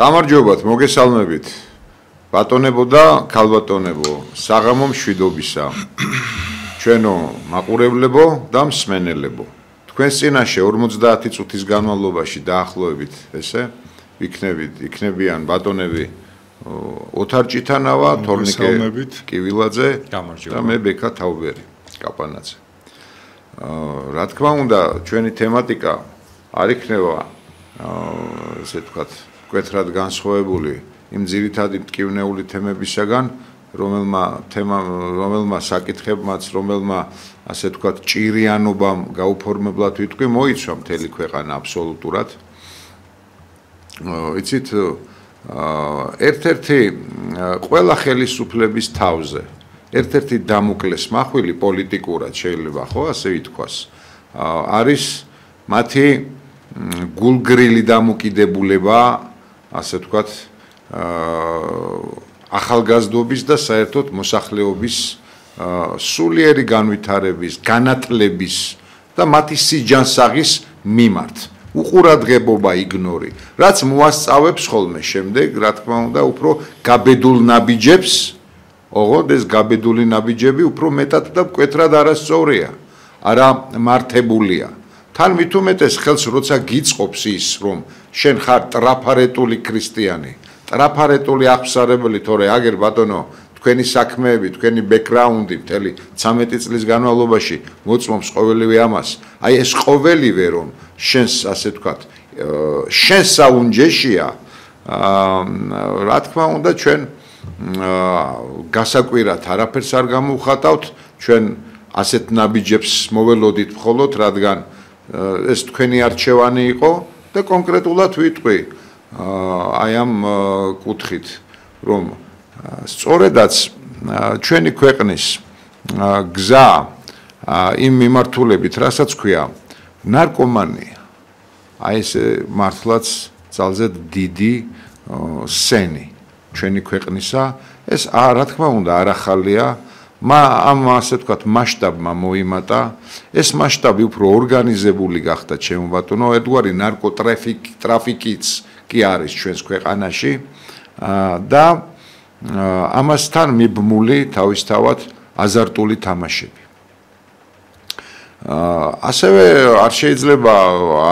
გამარჯობათ, მოგესალმებით. ბატონებო და ქალბატონებო, საღამო მშვიდობისა. ჩვენო მაყურებლებო და მსმენელებო. თქვენს წინაშე 50 წუთის განმავლობაში დაახლოებით ესე იქნებიან ბატონები ოთარ ჭითანავა, თორნიკე კივილაძე და მე ბექა თაუბერი, კაპანაძე. რა თქმა უნდა, ჩვენი თემატიკა არ იქნება ესე ვთქვათ, მკვეთრად განსხვავებული იმ ძირითადი მტკივნეული თემებისაგან, რომელმა საკითხებმაც, რომელმა ასე ვთქვათ, ჭირიანობამ გაუფორმებლად ვიტყვი, მოიცვა მთელი ქვეყანა აბსოლუტურად. იცით, ერთ-ერთი ყველა ხელისუფლების თავზე, ერთ-ერთი დამოკლეს მახვილი პოლიტიკურად შეიძლება ხო ასე ითქვას, არის მათი გულგრილი დამოკიდებულება, ასე ვთქვათ, ახალგაზრდობის და საერთოდ მოსახლეობის სულიერი განვითარების, განათლების და მათი სიჯანსაღის მიმართ. უყურადღებობა, იგნორი, რაც მოასწავებს ხოლმე შემდეგ, რა თქმა უნდა, უფრო გაბედულ ნაბიჯებს, ოღონდ ეს გაბედული ნაბიჯები უფრო მეტად და მკვეთრად არასწორია, არა მართებულია. თან მით უმეტეს ხელს როცა გიწყობს ის, რომ შენ ხარ ტრაფარეტული ქრისტიანი, ტრაფარეტული აღსარებელი, თორე აგერ ბატონო, თქვენი საქმეები, თქვენი ბექგრაუნდი მთელი 13 წლის განმავლობაში მოწმობს ყოველივე ამას. აი ეს ყოველივე რომ შენს ასე ვთქვათ, შენ საუნჯეშია, რა თქმა უნდა, ჩვენ გასაკვირად არაფერს არ გამოვხატავთ, ჩვენ ასეთ ნაბიჯებს მოველოდით მხოლოდ, რადგან ეს თქვენი არჩევანი იყო და კონკრეტულად ვიტყვი აი ამ კუთხით, რომ სწორედაც ჩვენი ქვეყნის გზა იმ მიმართულებით, რასაც ქვია ნარკომანია, აი ეს მართლაც ძალზედ დიდი სენი ჩვენი ქვეყნისა, ეს რა თქმა უნდა არ ახალია, ამ ასე ვთქვათ მასშტაბმა მოიმატა, ეს მასშტაბი უფრო ორგანიზებული გახდა ჩემო ბატონო, ერთგვარი ნარკოტრაფიკიც კი არის ჩვენს ქვეყანაში და ამასთან მიბმული თავისთავად აზარტული თამაშები. ასევე არ შეიძლება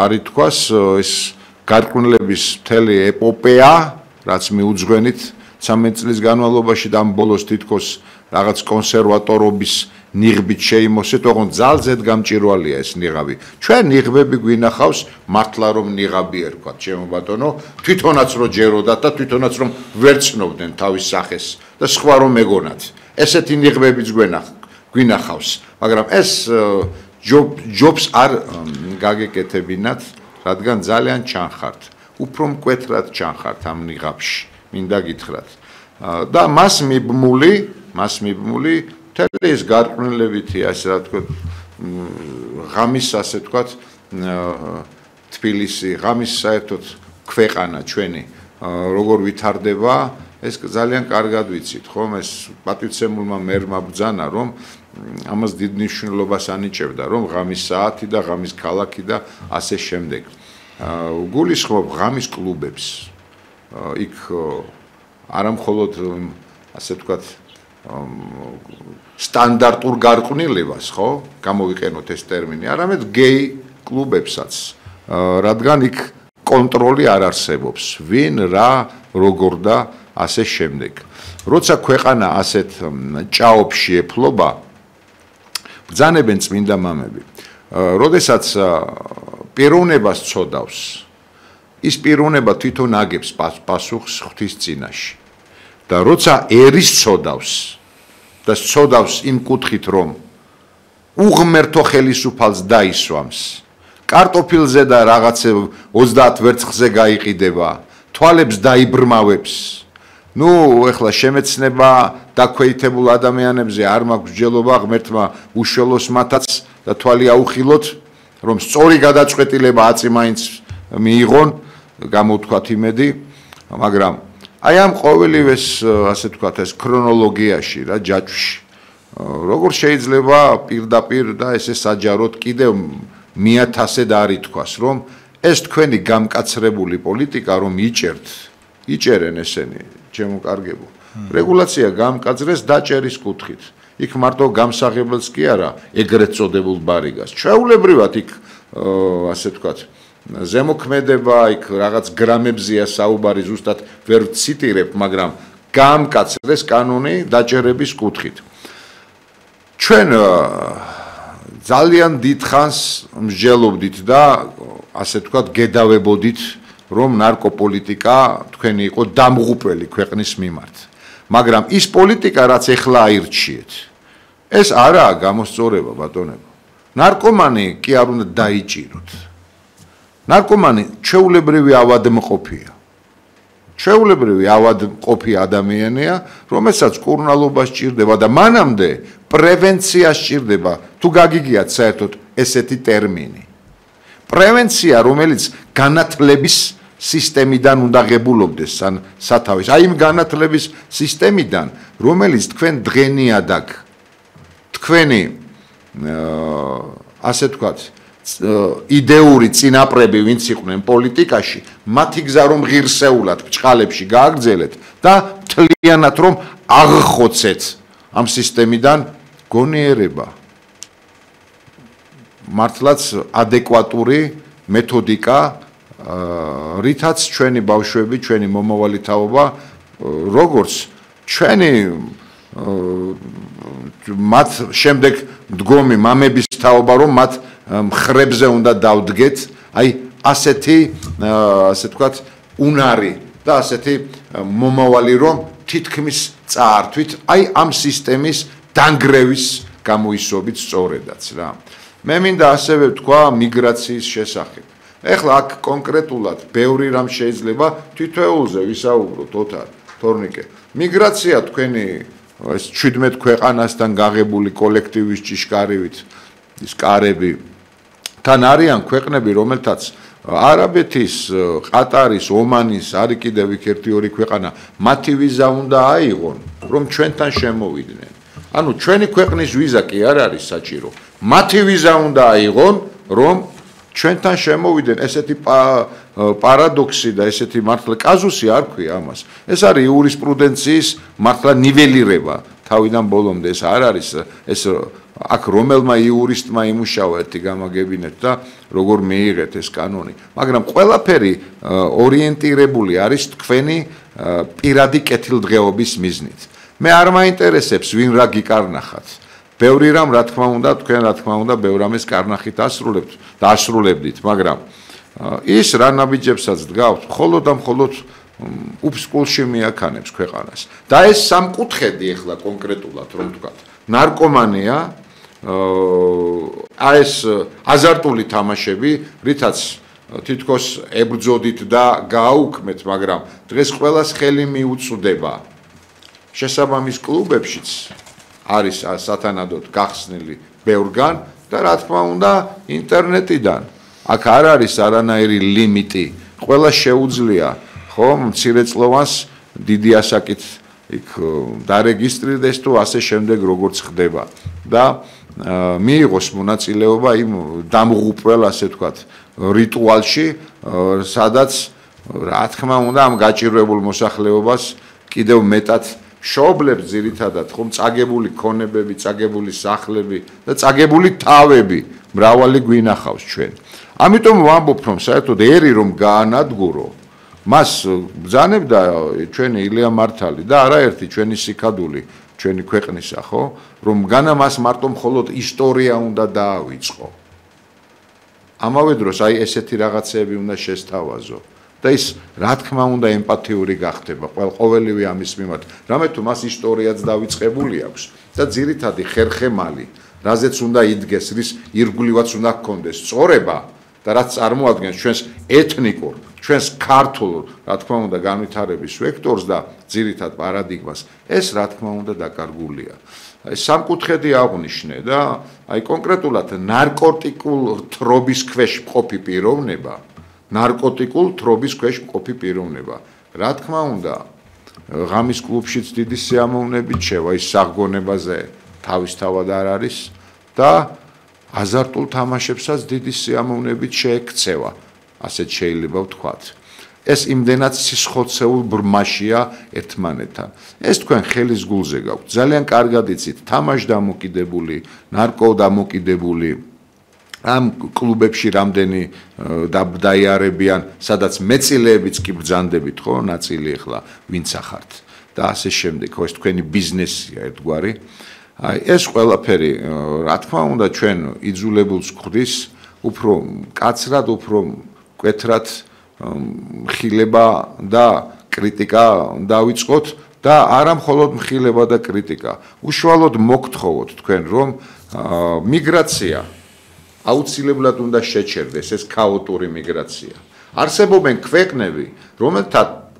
არ ითქვას ეს გარყვნილების მთელი ეპოპეა, რაც მიუძღვენით 13 წლის განმავლობაში და ამ ბოლოს თითქოს რაღაც კონსერვატორობის ნიღბით შეიმოსეთ, ოღონდ ძალზედ გამჭირვალეა ეს ნიღაბი. ჩვენ ნიღბები გვინახავს, მართლა რომ ნიღაბი ერქვათ, ჩემო ბატონო, თვითონაც რომ ჯეროდათ და თვითონაც რომ ვერცნობდნენ თავის სახეს და სხვა რომ მეგონათ. ესეთი ნიღბებიც გვინახავს, მაგრამ ეს ჯობს არ გაგეკეთებინათ, რადგან ძალიან ჩანხართ, უფრო მკვეთრად ჩანხართ ამ ნიღაბში, მინდა გითხრათ. და მას მიბმული მთელი ეს გარყვნილებითი, ასე რა თქვა, ღამის ასე თქვა, თბილისი, ღამის საერთოდ ქვეყანა ჩვენი, როგორ ვითარდება, ეს ძალიან კარგად ვიცით, ხომ? ეს პატივცემულმა მერმა ბრძანა, რომ ამას დიდ მნიშვნელობას ანიჭებდა, რომ ღამის საათი და ღამის ქალაქი და ასე შემდეგ. გულისხმობ ღამის კლუბებს. იქ არა მხოლოდ ასე ვთქვათ სტანდარტურ გარყვნილებას, ხო? გამოვიყენოთ ეს ტერმინი, არამედ გეი კლუბებსაც, რადგან იქ კონტროლი არ არსებობს, ვინ, რა, როგორ და ასე შემდეგ. როცა ქვეყანა ასეთ ჭაობში ეფლობა, ბრძანებენ წმინდა მამები. როდესაც პიროვნებას ცოდავს, ის პიროვნება თვითონ აგებს პასუხს ღვთის წინაშე. და როცა ერის ცოდავს და ცოდავს იმ კუთხით, რომ უღმერთო ხელისუფალს დაისვამს, კარტოფილზე და რაღაცე 30 ვერცხლზე გაიყიდება, თვალებს დაიბრმავებს. ნუ ეხლა შემეცნება დაქვეითებულ ადამიანებზე არ მაქვს მსჯელობა ღმერთმა უშველოს მათაც და თვალი აუხილოთ, რომ სწორი გადაწყვეტილება აწი მაინც მიიღონ, გამოვთქვათ იმედი, მაგრამ აი ამ ყოველივეს ასე ვთქვათ ეს ქრონოლოგიაში რა ჯაჭვში როგორ შეიძლება პირდაპირ და ესე საჯაროდ კიდევ 1000-ად არ ითქვას, რომ ეს თქვენი გამკაცრებული პოლიტიკა რომ იჭერთ იჭერენ ესენი, ჩემო კარგებო. რეგულაცია გამკაცრეს დაჭერის კუთხით. იქ მარტო გამსაღებელს კი არა, ეგრეთ წოდებულ ბარიგას. ჩვეულებრივად იქ ასე ვთქვათ, ზემოქმედება, იქ რაღაც გრამებზია საუბარი, ზუსტად ვერ ციტირებ, მაგრამ გამკაცრეს კანონი დაჭერების კუთხით. ჩვენ ძალიან დიდხანს მსჯელობდით და ასე ვთქვათ, გედავებოდით, რომ ნარკოპოლიტიკა თქვენი იყო დამღუპველი ქვეყნის მიმართ. მაგრამ ის პოლიტიკა, რაც ეხლა აირჩიეთ, ეს არაა გამოსწორება, ბატონებო. ნარკომანი კი არ უნდა დაიჭიროთ. ნარკომანი ჩვეულებრივი ავადმყოფია. ჩვეულებრივი ავადმყოფი ადამიანია, რომელსაც კურნალობა სჭირდება და მანამდე პრევენცია სჭირდება, თუ გაგიგიათ საერთოდ ესეთი ტერმინი. პრევენცია, რომელიც განათლების სისტემიდან უნდა ღებულობდეს სათავეს. აი იმ განათლების სისტემიდან, რომელიც თქვენ დღენიაдаг თქვენი ასე ვთქვათ, იდეური წინაპრები, ვინც იყვნენ პოლიტიკაში, მათი გზა რომ ღირსეულად ბჭყალებში გააგრძელეთ და მთლიანად რომ აღხოცეთ ამ სისტემიდან გონიერება. მართლაც ადეკვატური მეთოდიკა, რითაც ჩვენი ბავშვები, ჩვენი მომავალი თაობა, როგორც ჩვენი მათ შემდეგ მდგომი მამების თაობა, რომ მათ მხრებზე უნდა დავდგეთ, აი ასეთი, ასე ვთქვათ, უნარი და ასეთი მომავალი, რომ თითქმის წაართვით, აი ამ სისტემის დანგრევის გამოისობით სწორედაც რა. მე მინდა ასევე ვთქვა მიგრაციის შესახებ. ეხლა აქ კონკრეტულად ბევრი რამ შეიძლება თითოეულზე ვისაუბროთ, თორნიკე. მიგრაცია თქვენი ეს 17 ქვეყანასთან გაღებული კოლექტივის ჭიშკარივით ის კარები თან არიან ქვეყნები, რომელთაც არაბეთის, ყატარის, ომანის, არის კიდევ იქ 1-2 ქვეყანა, მათი ვიზა უნდა აიღონ, რომ ჩვენთან შემოვიდნენ. ანუ ჩვენი ქვეყნის ვიზა კი არ არის საჭირო. მათი ვიზა უნდა აიღონ, რომ ჩვენთან შემოვიდნენ. ესეთი პარადოქსი და ესეთი მართლა კაზუსი არ ქვია ამას. ეს არის იურისპრუდენციის მართლა ნიველირება თავიდან ბოლომდე. ეს არ არის ეს აქ რომელმა იურისტმა იმუშავა ერთი გამაგებინეთ და როგორ მიიღეთ ეს კანონი. მაგრამ ყველაფერი ორიენტირებული არის თქვენი პირადი კეთილდღეობის მიზნით. მე არ მაინტერესებს ვინ რა გიკარნახათ. ბევრი რამ რა თქმა უნდა, თქვენ რა თქმა უნდა, ბევრ რამეს კარნახით ასრულებთ და ასრულებდით, მაგრამ ის რა ნაბიჯებსაც დგავთ, მხოლოდ და მხოლოდ უფსკულში მიაქანებს ქვეყანას. და ეს სამკუთხედი ახლა კონკრეტულად რომ ვთქვათ, ნარკომანია, ეს აზარტული თამაშები, რითაც თითქოს ებრძოდით და გააუქმეთ, მაგრამ დღეს ყველას ხელი მიუწვდება. შესაბამის კლუბებშიც არის სათანადოდ გახსნილი ბევრგან და რა თქმა უნდა ინტერნეტიდან. აქ არ არის არანაირი ლიმიტი. ყველა შეუძლია, ხო, მცირეწლოვანს დიდი ასაკით იქ დარეგისტრირდეს თუ ასე შემდეგ როგორც ხდება და მიიღოს მონაწილეობა იმ დამღუპველ, ასე ვთქვათ, რიტუალში, სადაც რა თქმა უნდა ამ გაჭირვებულ მოსახლეობას კიდევ მეტად შობლებს ძირითადად ხომ წაგებული ქონებები, წაგებული სახლები და წაგებული თავები მრავალი გვინახავს ჩვენ. ამიტომ ვამბობ, რომ საერთოდ ერი რომ გაანადგურო, მას ბრძანებდა ჩვენი ილია მართალი და არაერთი ჩვენი სიკადული, ჩვენი ქვეყნისა, ხო, რომ განა მას მარტო მხოლოდ ისტორია უნდა დაავიწყო. ამავე დროს აი ესეთი რაღაცეები უნდა შესთავაზო. და ის რა თქმა უნდა ემპათიური გახდება ყოველივე ამის მიმართ. რამე თუ მას ისტორიაც დავიწყებული აქვს და ძირითადი ხერხემალი, რაზეც უნდა იდგეს, რის ირგვლივაც უნდა ჰქონდეს სწორება და რაც წარმოადგენს ჩვენს ეთნიკურ, ჩვენს ქართულ, რა თქმა უნდა, განვითარების ვექტორს და ძირითად პარადიგმას, ეს რა თქმა უნდა დაკარგულია. სამკუთხედი აღნიშნე და აი კონკრეტულად ნარკოტიკულ თრობის ქვეშ მყოფი პიროვნება ნარკოტიკულ თრობის ქვეშ მყოფი პიროვნება. რა თქმა უნდა, ღამის კლუბშიც დიდი სიამოვნებით შევა ის საღგონებაზე თავისთავად არ არის და აზარტულ თამაშებსაც დიდი სიამოვნებით შეექცევა, ასეთ შეიძლება ვთქვათ. ეს იმდენად სისხლცეულ ბრმაშია ერთმანეთთან. ეს თქვენ ხელის გულზე გაქვთ. ძალიან კარგად იცით, თამაში დამოკიდებული, ნარკო დამოკიდებული ამ კლუბებში რამდენი დაიარებიან, სადაც მეწილეებიც კი ბრძანდებით, ხო, ნაწილი ახლა ვინც ახართ და ასე შემდეგ, ხო, ეს თქვენი ბიზნესია ერთგვარი. აი ეს ყველაფერი, რა თქმა უნდა, ჩვენ იძულებულს გვხდის უფრო კაცრად, უფრო მკვეთრად მხილება და კრიტიკა დავიწყოთ და არა მხოლოდ მხილება და კრიტიკა. უშუალოდ მოგთხოვოთ თქვენ, რომ მიგრაცია აუცილებლად უნდა შეჩერდეს, ეს ქაოტური მიგრაცია. არსებობენ ქვეყნები,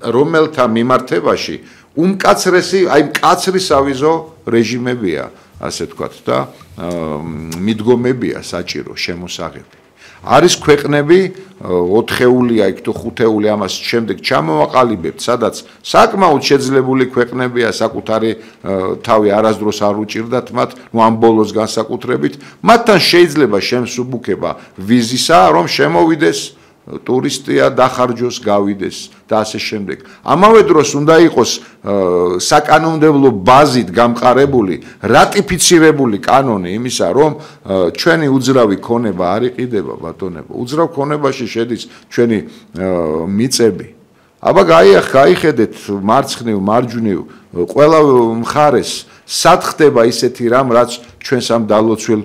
რომელთა მიმართებაში უმკაცრესი, აი მკაცრი სავიზო რეჟიმებია, ასე ვთქვათ და მიდგომებია საჭირო შემოსაღები. არის ქვეყნები 4-ეული, იქ თუ 5-ეული ამას შემდეგ ჩამოვაყალიბებთ, სადაც საკმაოდ შეძლებული ქვეყნებია, საკუთარი თავი არასდროს არ უჭირდათ მათ, ამ ბოლოს განსაკუთრებით, მათთან შეიძლება შემსუბუქება ვიზისა, რომ შემოვიდეს ტურისტია დახარჯოს გავიდეს და ასე შემდეგ. ამავე დროს უნდა იყოს საკანონმდებლო ბაზით გამყარებული, რატიფიცირებული კანონი იმისა, რომ ჩვენი უძრავი ქონება არ იყიდება, ბატონებო. უძრავ ქონებაში შედის ჩვენი მიწები. აბა გაიხედეთ მარცხნივ, მარჯვნივ, ყველა მხარეს სად ხდება ისეთი რამ, რაც ჩვენს ამ დალოცვილ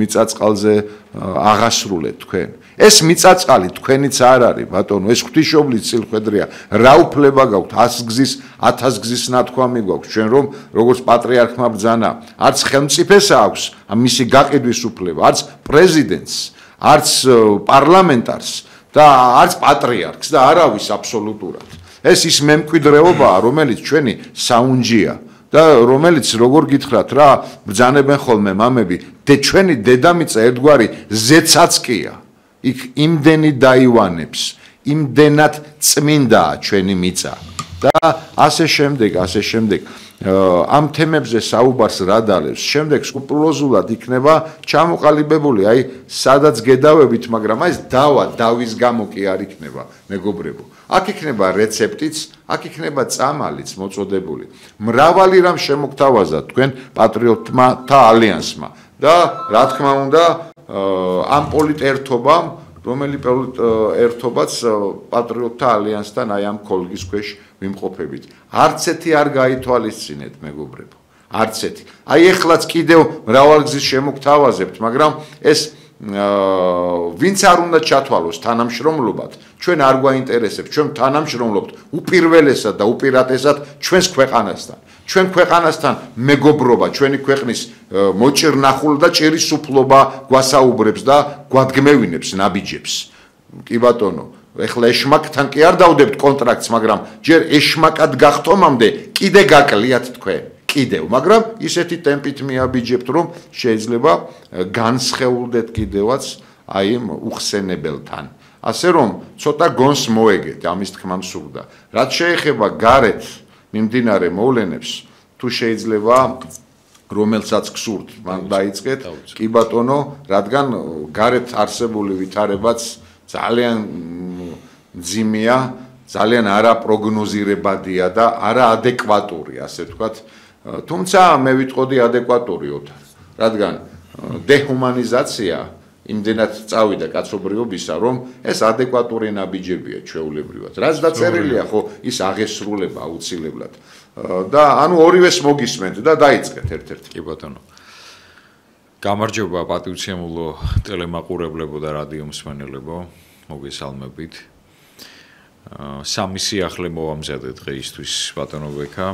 მიწაწყალზე აღასრულეთ თქვენ. ეს მიწაწყალი თქვენიც არ არის, ბატონო, ეს ღვთისმშობლის წილხვედრია. რა უფლება გაქვთ 100 გზის, 1000 გზის ნათქვამი გვაქვს ჩვენ, რომ როგორც პატრიარქმა ბრძანა, არც ხელმწიფეს აქვს მისი გაყიდვის უფლება, არც პრეზიდენტს, არც პარლამენტარს და არც პატრიარქს და არავის აბსოლუტურად. ეს ის მემკვიდრეობაა, რომელიც ჩვენი საუნჯია. და რომელიც როგორ გითხრათ რა ბრძანებენ ხოლმე მამები ჩვენი დედამიწა ერთგვარი ზეცაცკია იქ იმდენი დაივანებს იმდენად წმინდაა ჩვენი მიწა და ასე შემდეგ ამ თემებზე საუბარს რა დალევს შემდეგ სკრუპულოზულად იქნება ჩამოყალიბებული აი სადაც გედავებით მაგრამ აი ეს დავის გამო კი არ იქნება მეგობრებო აქ იქნება რეცეპტიც აქ იქნება წამალიც მოწოდებული მრავალი რამ შემოგთავაზა თქვენ პატრიოტმა და ალიანსმა და რა თქმა უნდა ამ პოლიტერთობამ რომელი ერთობაც პატრიოტთა ალიანსთან აი ამ კოლგის ქვეშ ვიმყოფებით. არც ერთი არ გაითვალისწინეთ, მეგობრებო. არც ერთი. აი ეხლაც კიდევ მრავალგზის შემოგთავაზებთ, მაგრამ ეს ვინც არ უნდა ჩათვალოს თანამშრომლობად, ჩვენ არ გვაინტერესებს, ჩვენ თანამშრომლობთ უპირველესად და უპირატესად ჩვენს ქვეყანასთან. ჩვენ ქვეყანასთან მეგობრობა, ჩვენი ქვეყნის მოჭირნახულ და ჭირის უფლობა გვასაუბრებს და გვადგმევინებს ნაბიჯებს. კი ბატონო, ეხლა ეშმაკთან კი არ დავდებთ კონტრაქტს, მაგრამ ჯერ ეშმაკად გახტომამდე კიდე გაკლიათ თქვენ. კიდევ, მაგრამ ისეთი ტემპით მიაბიჯებთ, რომ შეიძლება განსხეულდეთ კიდევაც აი იმ უხსენებელთან. ასე რომ, ცოტა გონს მოეგეთ, ამის თქმა მსურდა. რაც შეეხება გარეთ მიმდინარე მოვლენებს, თუ შეიძლება რომელსაც გსურთ, მან დაიწყეთ, კი ბატონო, რადგან გარეთ არსებული ვითარებაც ძალიან მძიმეა, ძალიან არაპროგნოზირებადია და არაადეკვატური, ასე ვთქვათ. თუმცა მე ვიტყოდი ადეკვატური ოთარ, რადგან დეჰუმანიზაცია იმდენად წავიდა კაცობრიობისა, რომ ეს ადეკვატური ნაბიჯებია ჩვეულებრივად. რაც დაწერილია, ხო, ის აღესრულება აუცილებლად. და ანუ ორივეს მოგისმენთ და დაიწყეთ ერთ-ერთი. კი ბატონო. გამარჯობა პატივცემულო ტელემაყურებლებო და რადიო მსმენელებო, მოგესალმებით. სამი სიახლე მოვამზადეთ დღეისთვის ბატონო ბექა.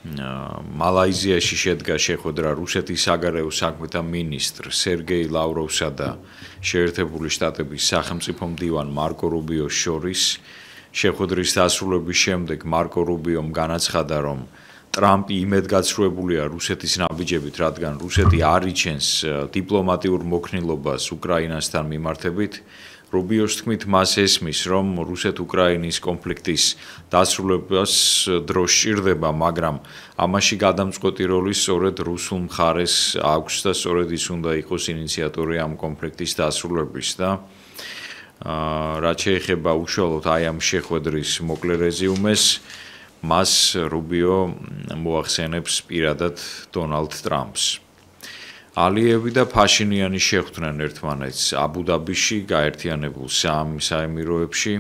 მალაიზიაში შედგა შეხვედრა რუსეთის საგარეო საქმეთა მინისტრ სერგეი ლავროვსა და შეერთებული შტატების სახელმწიფო მდივან მარკო რუბიოს შორის. შეხვედრის დასრულების შემდეგ მარკო რუბიომ განაცხადა, რომ ტრამპი იმედგაცრუებულია რუსეთის ნაბიჯებით, რადგან რუსეთი არ იჩენს დიპლომატიურ მოქნილობას უკრაინასთან მიმართებით. რუბიოს თქმით, მას ესმის, რომ რუსეთ-უკრაინის კონფლიქტის დასრულებას დრო სჭირდება, მაგრამ ამაში გადამწყვეტი როლი სწორედ რუსულ მხარეს აქვს და სწორედ ის უნდა იყოს ინიციატორი ამ კონფლიქტის დასრულების და რაც შეეხება უშუალოდ აი ამ შეხვედრის მოკლე რეზიუმეს, მას რუბიო მოახსენებს პირადად დონალდ ტრამპს. ალიევი და ფაშინიანი შეხვდნენ ერთმანეთს აბუ-დაბიში გაერთიანებულ საემიროებში,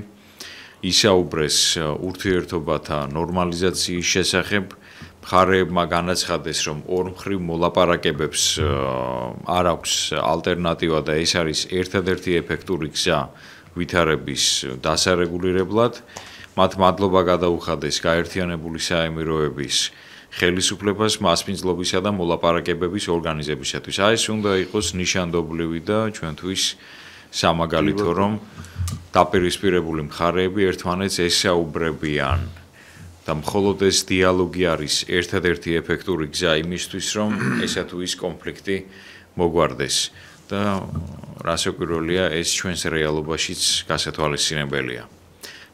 ისაუბრეს ურთიერთობათა ნორმალიზაციის შესახებ, მხარეებმა განაცხადეს, რომ ორმხრივ მოლაპარაკებებს არ აქვს ალტერნატივა და ეს არის ერთადერთი ეფექტური გზა ვითარების დასარეგულირებლად. მათ მადლობა გადაუხადეს გაერთიანებული საემიროების ხელისუფლებას მასპინძლობისა და მოლაპარაკებების ორგანიზებისათვის. ეს უნდა იყოს ნიშანდობლივი და ჩვენთვის სამაგალითო, რომ დაპირისპირებული მხარეები ერთმანეთს ესაუბრებიან და მხოლოდ ეს დიალოგი არის ერთადერთი ეფექტური გზა იმისთვის, რომ ესა თუ ის კონფლიქტი მოგვარდეს და რასაკვირველია, ეს ჩვენს რეალობაშიც გასათვალისწინებელია.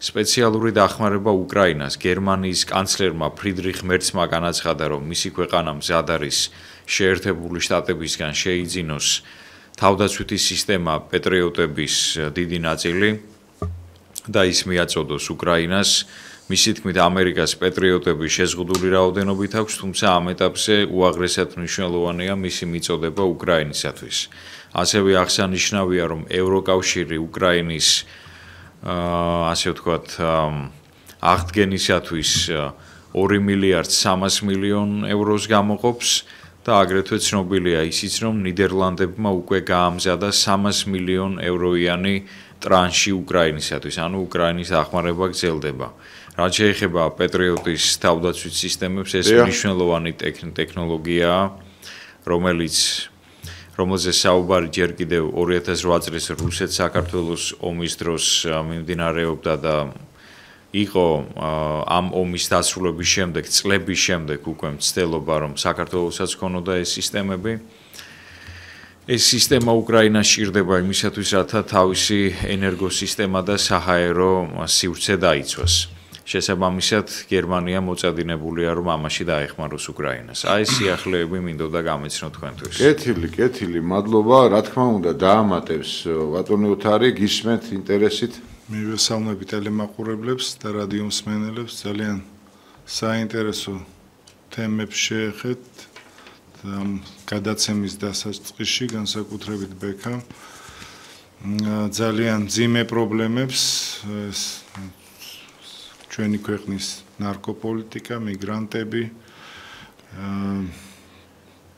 სპეციალური დახმარება უკრაინას გერმანიის კანცლერმა ფრიდრიხ მერცმა განაცხადა, რომ მისი ქვეყანა მზად არის შეერთებული შტატებისგან შეიძინოს თავდაცვითი სისტემა პეტრიოტების დიდი ნაწილი და ის მიაწოდოს უკრაინას. მისი თქმით, ამერიკას პეტრიოტების შეზღუდული რაოდენობით აქვს, თუმცა ამ ეტაპზე უაღრესად მნიშვნელოვანია მისი მიწოდება უკრაინისათვის. ასევე აღსანიშნავია, რომ ევროკავშირი უკრაინის ასე ვთქვათ, აღდგენისათვის 2 მილიარდ 300 მილიონ ევროს გამოყოფს და აგრეთვე ცნობილია ისიც, რომ ნიდერლანდებმა უკვე გაამზადა 300 მილიონ ევროიანი ტრანში უკრაინისათვის, ანუ უკრაინის დახმარება გრძელდება. რაც შეეხება პეტრიოტის თავდაცვით სისტემებს, ეს მნიშვნელოვანი ტექნოლოგიაა, რომელზე საუბარი ჯერ კიდევ 2008 წლის რუსეთ-საქართველოს ომის დროს მიმდინარეობდა და იყო ამ ომის დასრულების შემდეგ, წლების შემდეგ უკვე მცდელობა, რომ საქართველოსაც ქონოდა ეს სისტემები. ეს სისტემა უკრაინას სჭირდება იმისათვის, რათა თავისი ენერგოსისტემა და საჰაერო სივრცე დაიცვას. შესაბამისად, გერმანია მოწადინებულია, რომ ამაში დაეხმაროს უკრაინას. აი ეს სიახლეები მინდოდა გამეცნო თქვენთვის. კეთილი, მადლობა. რა თქმა უნდა, დაამატებს ბატონი ოთარი, გისმენთ ინტერესით. მივესალმები ტელემაყურებლებს და რადიო მსმენელებს. ძალიან საინტერესო თემებს შეეხეთ და გადაცემის დასაწყისში, განსაკუთრებით ბექამ. ძალიან მძიმე პრობლემებს ჩვენი ქვეყნის ნარკოპოლიტიკა, მიგრანტები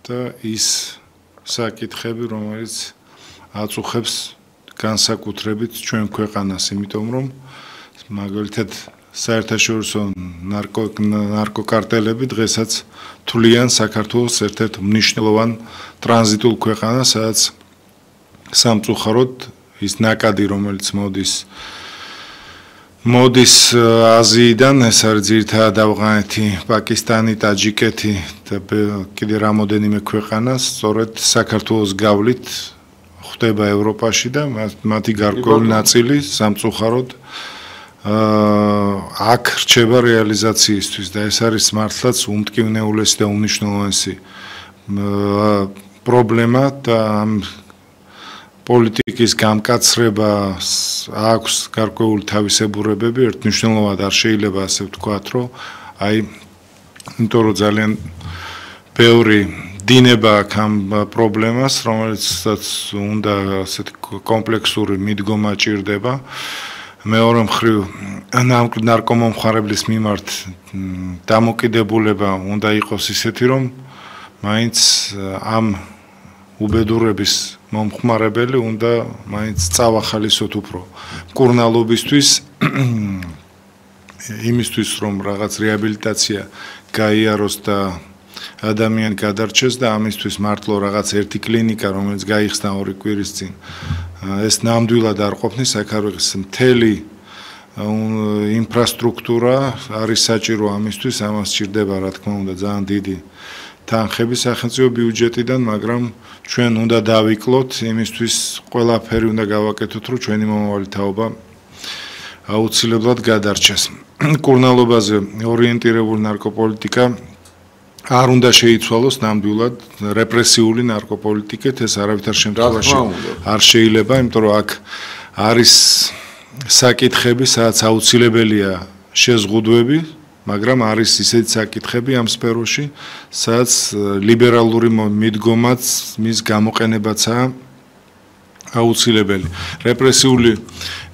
და ის საკითხები, რომელიც აწუხებს განსაკუთრებით ჩვენ ქვეყანას, იმიტომ რომ მაგალითად საერთაშორისო ნარკოკარტელები დღესაც თვლიან საქართველოს ერთ-ერთ მნიშვნელოვან ტრანზიტულ ქვეყანას, სადაც სამწუხაროდ ის ნაკადი, რომელიც მოდის აზიიდან, ეს არის ძირითადად ავღანეთი, პაკისტანი, ტაჯიკეთი და კიდე რამოდენიმე ქვეყანა, სწორედ საქართველოს გავლით ხდება ევროპაში და მათი გარკვეული ნაწილი სამწუხაროდ აქ რჩება რეალიზაციისთვის და ეს არის მართლაც უმტკივნეულესი და უმნიშვნელოვანესი პრობლემა და პოლიტიკის გამკაცრება აქვს გარკვეული თავისებურებები, ერთმნიშვნელოვნად არ შეიძლება ასე ვთქვათ, რომ იმიტომ რომ ძალიან ბევრი დინება აქვს ამ პრობლემას, რომელსაც უნდა ასეთი კომპლექსური მიდგომა ჭირდება. მეორე მხრივ, ნარკომომხმარებლის მიმართ დამოკიდებულება უნდა იყოს ისეთი, რომ მაინც ამ უბედურების მომხმარებელი უნდა მაინც წავახალისოთ უფრო მკურნალობისთვის, იმისთვის რომ რაღაც რეაბილიტაცია გაიაროს და ადამიანი გადარჩეს და ამისთვის მართლა რაღაც ერთი კლინიკა, რომელიც გაიხსნა 2 კვირის წინ, ეს ნამდვილად არ ყოფნის საქართველოს მთელი ინფრასტრუქტურა არის საჭირო ამისთვის, ამას სჭირდება რა თქმა უნდა ძალიან დიდი თანხები სახელმწიფო ბიუჯეტიდან, მაგრამ ჩვენ უნდა დავიკლოთ იმისთვის ყველაფერი უნდა გავაკეთოთ, რომ ჩვენი მომავალი თაობა აუცილებლად გადარჩეს. მკურნალობაზე ორიენტირებული ნარკოპოლიტიკა არ უნდა შეიცვალოს ნამდვილად რეპრესიული ნარკოპოლიტიკით, ეს არავითარ შემთხვევაში არ შეიძლება, იმიტომ რომ აქ არის საკითხები, სადაც აუცილებელია შეზღუდვები, მაგრამ არის ისეთი საკითხები ამ სფეროში, სადაც ლიბერალური მიდგომაც, მის გამოყენებაცაა აუცილებელი. რეპრესიული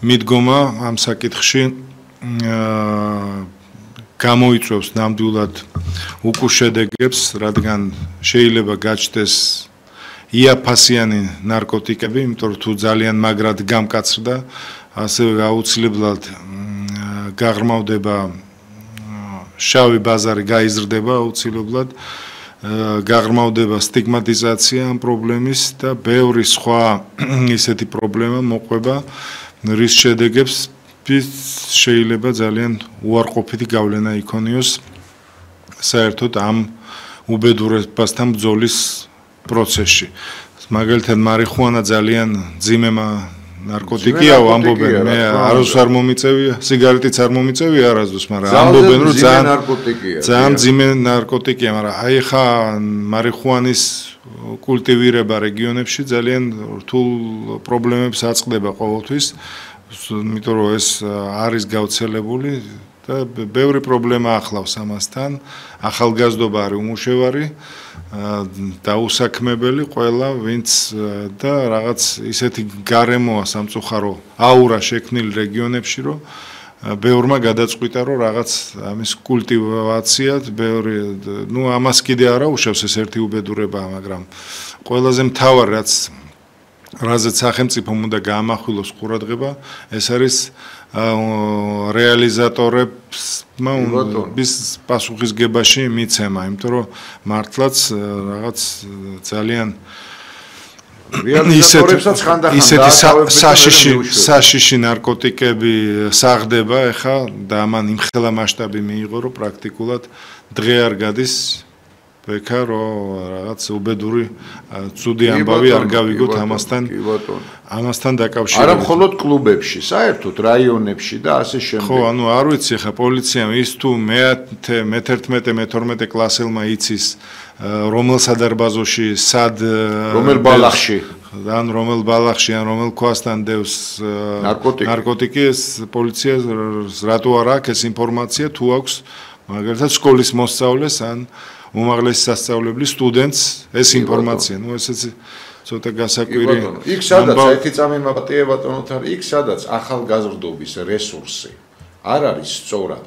მიდგომა ამ საკითხში გამოიწვევს ნამდვილად უკუს შედეგებს, რადგან შეიძლება გაჩნდეს იაფასიანი ნარკოტიკები, იმიტომ რომ თუ ძალიან მაგრად გამკაცრდა, ასევე აუცილებლად გაღრმავდება შავი ბაზარი, გაიზრდება აუცილებლად, გაღრმავდება სტიგმატიზაცია ამ პრობლემის და ბევრი სხვა ისეთი პრობლემა მოყვება, რის შედეგებს შეიძლება ძალიან უარყოფითი გავლენა იქონიოს საერთოდ ამ უბედურებასთან ბრძოლის პროცესში. მაგალითად, მარიხუანა ძალიან ძიმე ნარკოტიკია, ამბობენ, მე არასდროს არ მომიწევია, სიგარეტიც არ მომიწევია არასდროს, მაგრამ ამბობენ, რომ ძალიან ძიმე ნარკოტიკია, მაგრამ აი ხა მარიხუანის კულტივირება რეგიონებში ძალიან რთულ პრობლემებს აწყდება ყოველთვის, იმიტომ რომ ეს არის გავრცელებული და ბევრი პრობლემა ახლავს ამასთან, ახალგაზრდობა არის უმუშევარი, დაუსაქმებელი ყველა, ვინც და რაღაც ისეთი გარემოა სამწუხარო აურა შექმნილი რეგიონებში, რომ ბევრმა გადაწყვიტა, რომ რაღაც ამის კულტივაცია, ბევრი, ამას კიდე არ აუშავს ეს ერთი უბედურება, მაგრამ ყველაზე მთავარი რაზეც სახელმწიფომ უნდა გაამახვილოს ყურადღება, ეს არის რეალიზატორებს ის პასუხისგებაში მიცემა, იმიტომ რომ მართლაც რაღაც ძალიან რეალიზატორებსაც ხანდახან საშიში ნარკოტიკები საღდება ეხა და ამან იმხელა მასშტაბი მიიღო, რომ პრაქტიკულად დღე არ გადის ვექა, რომ რაღაც უბედური ცუდი ამბავი არ გავიგოთ ამასთან დაკავშირებით. არა მხოლოდ კლუბებში, საერთოდ რაიონებში და ასე შემდეგ. ხო, არ ვიცი ხა პოლიციამ ის თუ მე-11, მე-12 კლასელმა იცის რომელ სადარბაზოში, რომელ ბალახში, ან რომელ ბალახში, ან რომელ ქვასთან დევს ნარკოტიკი, ეს პოლიცია რატო არ აქვს ეს ინფორმაცია, თუ აქვს მაგალითად სკოლის მოსწავლეს ან უმაღლესი სასწავლებლის სტუდენტს ეს ინფორმაცია, ესეც ცოტა გასაკვირი. იქ სადაც ერთი წამი მაპატიე ბატონოთ არის, იქ სადაც ახალგაზრდობის რესურსი არ არის სწორად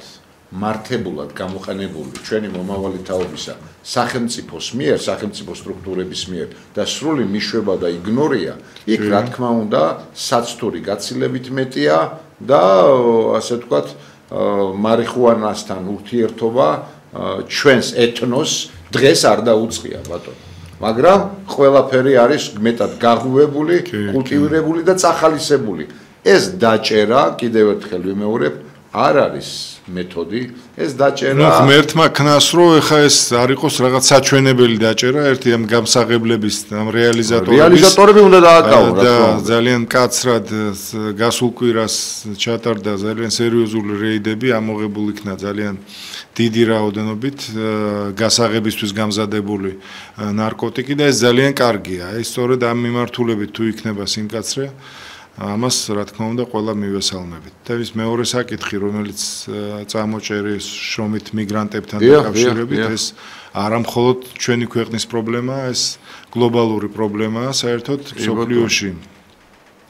მართებულად გამოყენებული ჩვენი მომავალი თაობისა სახელმწიფოს მიერ, სახელმწიფო სტრუქტურების მიერ და სრული მიშვება და იგნორია, იქ რა თქმა უნდა საცტური გაცილებით მეტია და ასე ვთქვათ მარიხუანასთან ურთიერთობა ჩვენს ეთნოს დღეს არ დაუწყია ბატონო. მაგრამ ყველაფერი არის მეტად გაღვივებული, კულტივირებული და წახალისებული. ეს დაჭერა, კიდევ ერთხელ ვიმეორებ, არ არის მეთოდი, ეს დაჭერა. ღმერთმა ქნას, რომ ეხა ეს არ იყოს რაღაც საჩვენებელი დაჭერა, ერთი ამ გამსაღებლების, ამ რეალიზატორები უნდა დააკავონ, და ძალიან მკაცრად გასულ კვირას ჩატარდა ძალიან სერიოზული რეიდები, ამოღებული იქნა ძალიან დიდი რაოდენობით გასაღებისთვის გამზადებული ნარკოტიკი და ეს ძალიან კარგია. ეს სწორედ ამ მიმართულებით თუ იქნება სიმკაცრე, ამას რა თქმა უნდა ყველა მივესალმებით. და ის მეორე საკითხი, რომელიც წამოჭერის შრომით მიგრანტებთან დაკავშირებით, ეს არა მხოლოდ ჩვენი ქვეყნის პრობლემაა, ეს გლობალური პრობლემაა საერთოდ მსოფლიოში.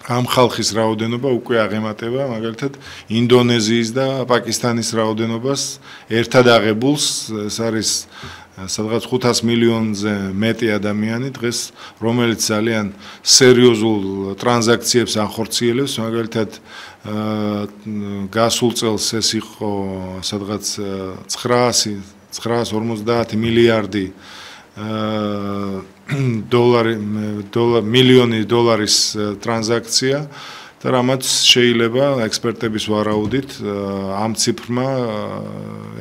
ამ ხალხის რაოდენობა უკვე აღემატება მაგალითად ინდონეზიის და პაკისტანის რაოდენობას ერთად აღებულს, ეს არის სადღაც 500 მილიონზე მეტი ადამიანი დღეს, რომელიც ძალიან სერიოზულ ტრანზაქციებს ახორციელებს, მაგალითად გასულ წელს ეს იყო სადღაც 950 მილიარდი მილიონი დოლარის ტრანზაქცია და რამაც შეიძლება ექსპერტების ვარაუდით ამ ციფრმა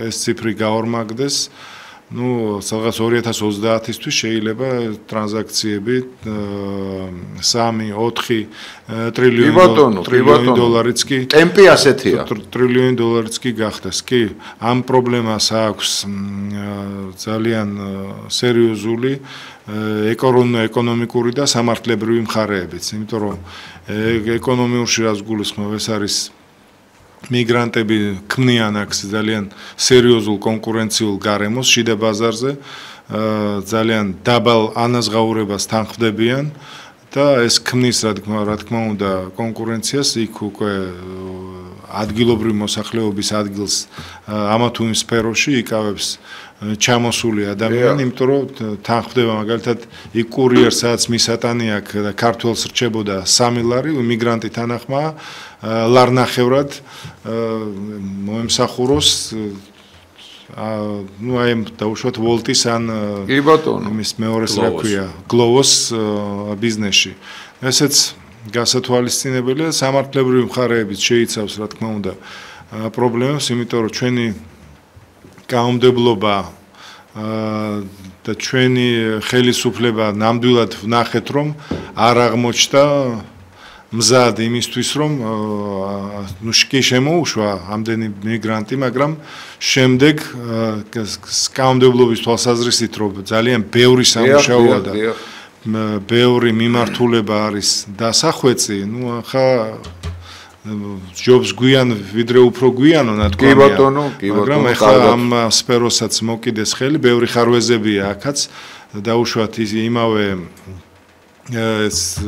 ეს ციფრი გაორმაგდეს ну, სადღაც 2030-ისთვის შეიძლება ტრანზაქციები 3-4 ტრილიონი დოლარიც კი ტემპი ასეთია. ტრილიონი დოლარიც კი გახდეს. კი, ამ პრობლემას აქვს ძალიან სერიოზული ეკონომიკური და სამართლებრივი მხარეებიც, იმიტომ რომ ეკონომიურში რაც გულისხმობ, ეს არის მიგრანტები ქმნიან აქ ძალიან სერიოზულ კონკურენციულ გარემოს შიდა ბაზარზე, ძალიან დაბალ ანაზღაურებას თანხმდებიან და ეს ქმნის რა თქმა უნდა კონკურენციას იქ უკვე ადგილობრივი მოსახლეობის ადგილს ამა თუ იმ სფეროში იკავებს ჩამოსული ადამიანი, იმიტომ რომ თანხმდება მაგალითად იქ კურიერ სადაც მისატანი აქვს და ქართველს რჩებოდა 3 ლარი, მიგრანტი თანახმაა ლარნახევრად მოემსახუროს ну აი დაუშვათ ვოლტის ან იმის მეორეს რა ქვია გლოვოს ბიზნესში ესეც გასათვალისწინებელია სამართლებრივი მხარეებიც შეიცავს რა თქმა უნდა პრობლემებს იმიტომ რომ ჩვენი გაუმდებლობა და ჩვენი ხელისუფლება ნამდვილად ვნახეთ რომ არ აღმოჩნდა მზად იმისთვის რომ ნუ შემოუშვა ამდენი მიგრანტი, მაგრამ შემდეგ გაუმდებლობის თვალსაზრისით რომ ძალიან ბევრი სამუშაოა და ბევრი მიმართულება არის დასახვეწი, ნუ ახლა ჯობს გვიან ვიდრე უფრო გვიანო ნათქვამია. მაგრამ ახლა ამ სფეროსაც მოკიდეს ხელი, ბევრი ხარვეზებია აქაც დაუშვათ იმავე ეს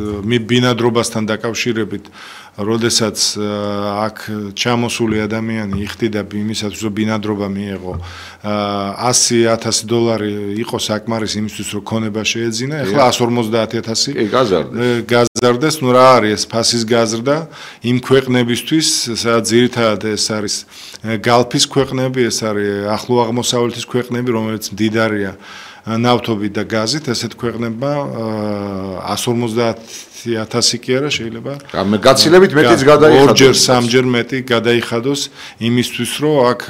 ბინადრობასთან დაკავშირებით, როდესაც აქ ჩამოსული ადამიანი იხდიდა იმისათვის, რომ ბინადრობა მიეღო, $100,000 იყო საკმარისი იმისთვის, რომ ქონება შეეძინა, ახლა 150,000 გაზარდეს, ნუ რა არის ეს ფასის გაზრდა იმ ქვეყნებისთვის, სადაც ძირითადად ეს არის გალფის ქვეყნები, ეს არის ახლო აღმოსავლეთის ქვეყნები, რომელიც მდიდარია ნავთობით და გაზით, ესეთ ქვეყნებმა 150,000 კი არა შეიძლება გაცილებით მეტიც გადაიხადოს. ორჯერ, სამჯერ მეტი გადაიხადოს იმისთვის, რომ აქ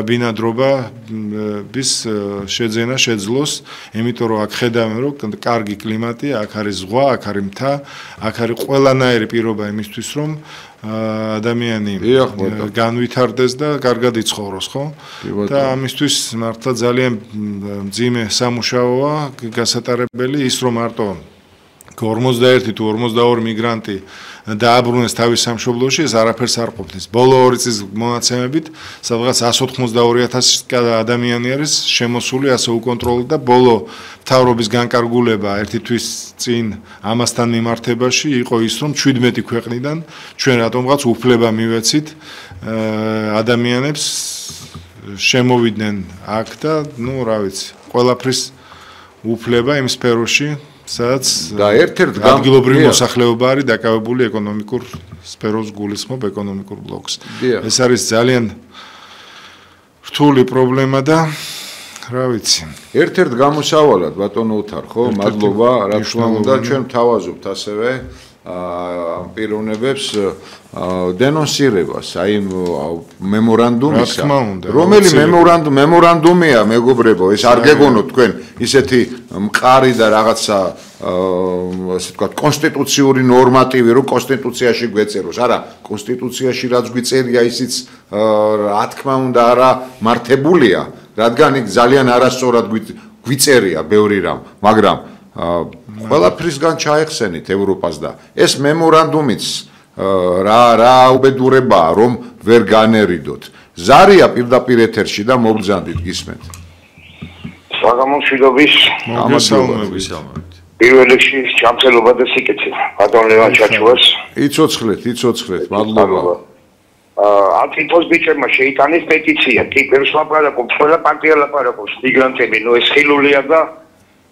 ბინადრობის შეძენა შეძლოს, იმიტომ რომ აქ ხედავენ, რომ კარგი კლიმატია, აქ არის ზღვა, აქ არის მთა, აქ არის ყველანაირი პირობა იმისთვის, რომ ადამიანი განვითარდეს და კარგად იცხოვროს, ხო? და ამისთვის მართლა ძალიან მძიმე სამუშაოა გასატარებელი ის რომ მარტო 41 თუ 42 მიგრანტი დააბრუნეს თავის სამშობლოში, ეს არაფერს არ ყოფნის. ბოლო 2 წლის მონაცემებით, სადღაც 182,000 ადამიანი არის შემოსული ასე უკონტროლოდ და ბოლო მთავრობის განკარგულება ერთი თვის წინ ამასთან მიმართებაში იყო ის, რომ 17 ქვეყნიდან ჩვენ რატომღაც უფლება მივეცით ადამიანებს შემოვიდნენ აქ და ნუ რა ვიცი, ყველაფრის უფლება იმ სფეროში სადაც და ერთ-ერთ ადგილობრივი მოსახლეობა არის დაკავებული ეკონომიკურ სფეროს გულისხმობ ეკონომიკურ ბლოკს. ეს არის ძალიან რთული პრობლემა და რა ვიცი. ერთ-ერთ გამოსავალად ბატონო უთარ, ხო? მადლობა, რა თქმა უნდა, ჩვენ ვთავაზობთ ასევე ამ პიროვნებებს დენონსირებას, აი მემორანდუმისა, რომელი მემორანდუმია, მეგობრებო, ეს არ გეგონოთ თქვენ ისეთი მყარი და რაღაცა ასე ვთქვათ, კონსტიტუციური ნორმატივი, რომ კონსტიტუციაში გვეწეროს. არა, კონსტიტუციაში რაც გვიწერია, ისიც რა თქმა უნდა არა მართებულია, რადგან იქ ძალიან არასწორად გვიწერია ბევრი რამ, მაგრამ ყველაფრისგან ჩაეხსენით ევროპას და ეს მემორანდუმიც რა უბედურებაა, რომ ვერ განერიდოთ. ზარია პირდაპირ ეთერში და მოგბრძანდით, გისმენთ. საგამომშვიდობის. მოგესალმებით. პირველ რიგში ჩამწელობა და სიკეთე. ბატონ ლევან ჩაჩუას. იცოცხლეთ, მადლობა. ანტიპოს ბიჭებმა შეიტანეს პეტიცია. კი, პირს ლაპარაკობს, ყველა პარტია ლაპარაკობს, მიგრანტები, ნუ ეს ხილულია და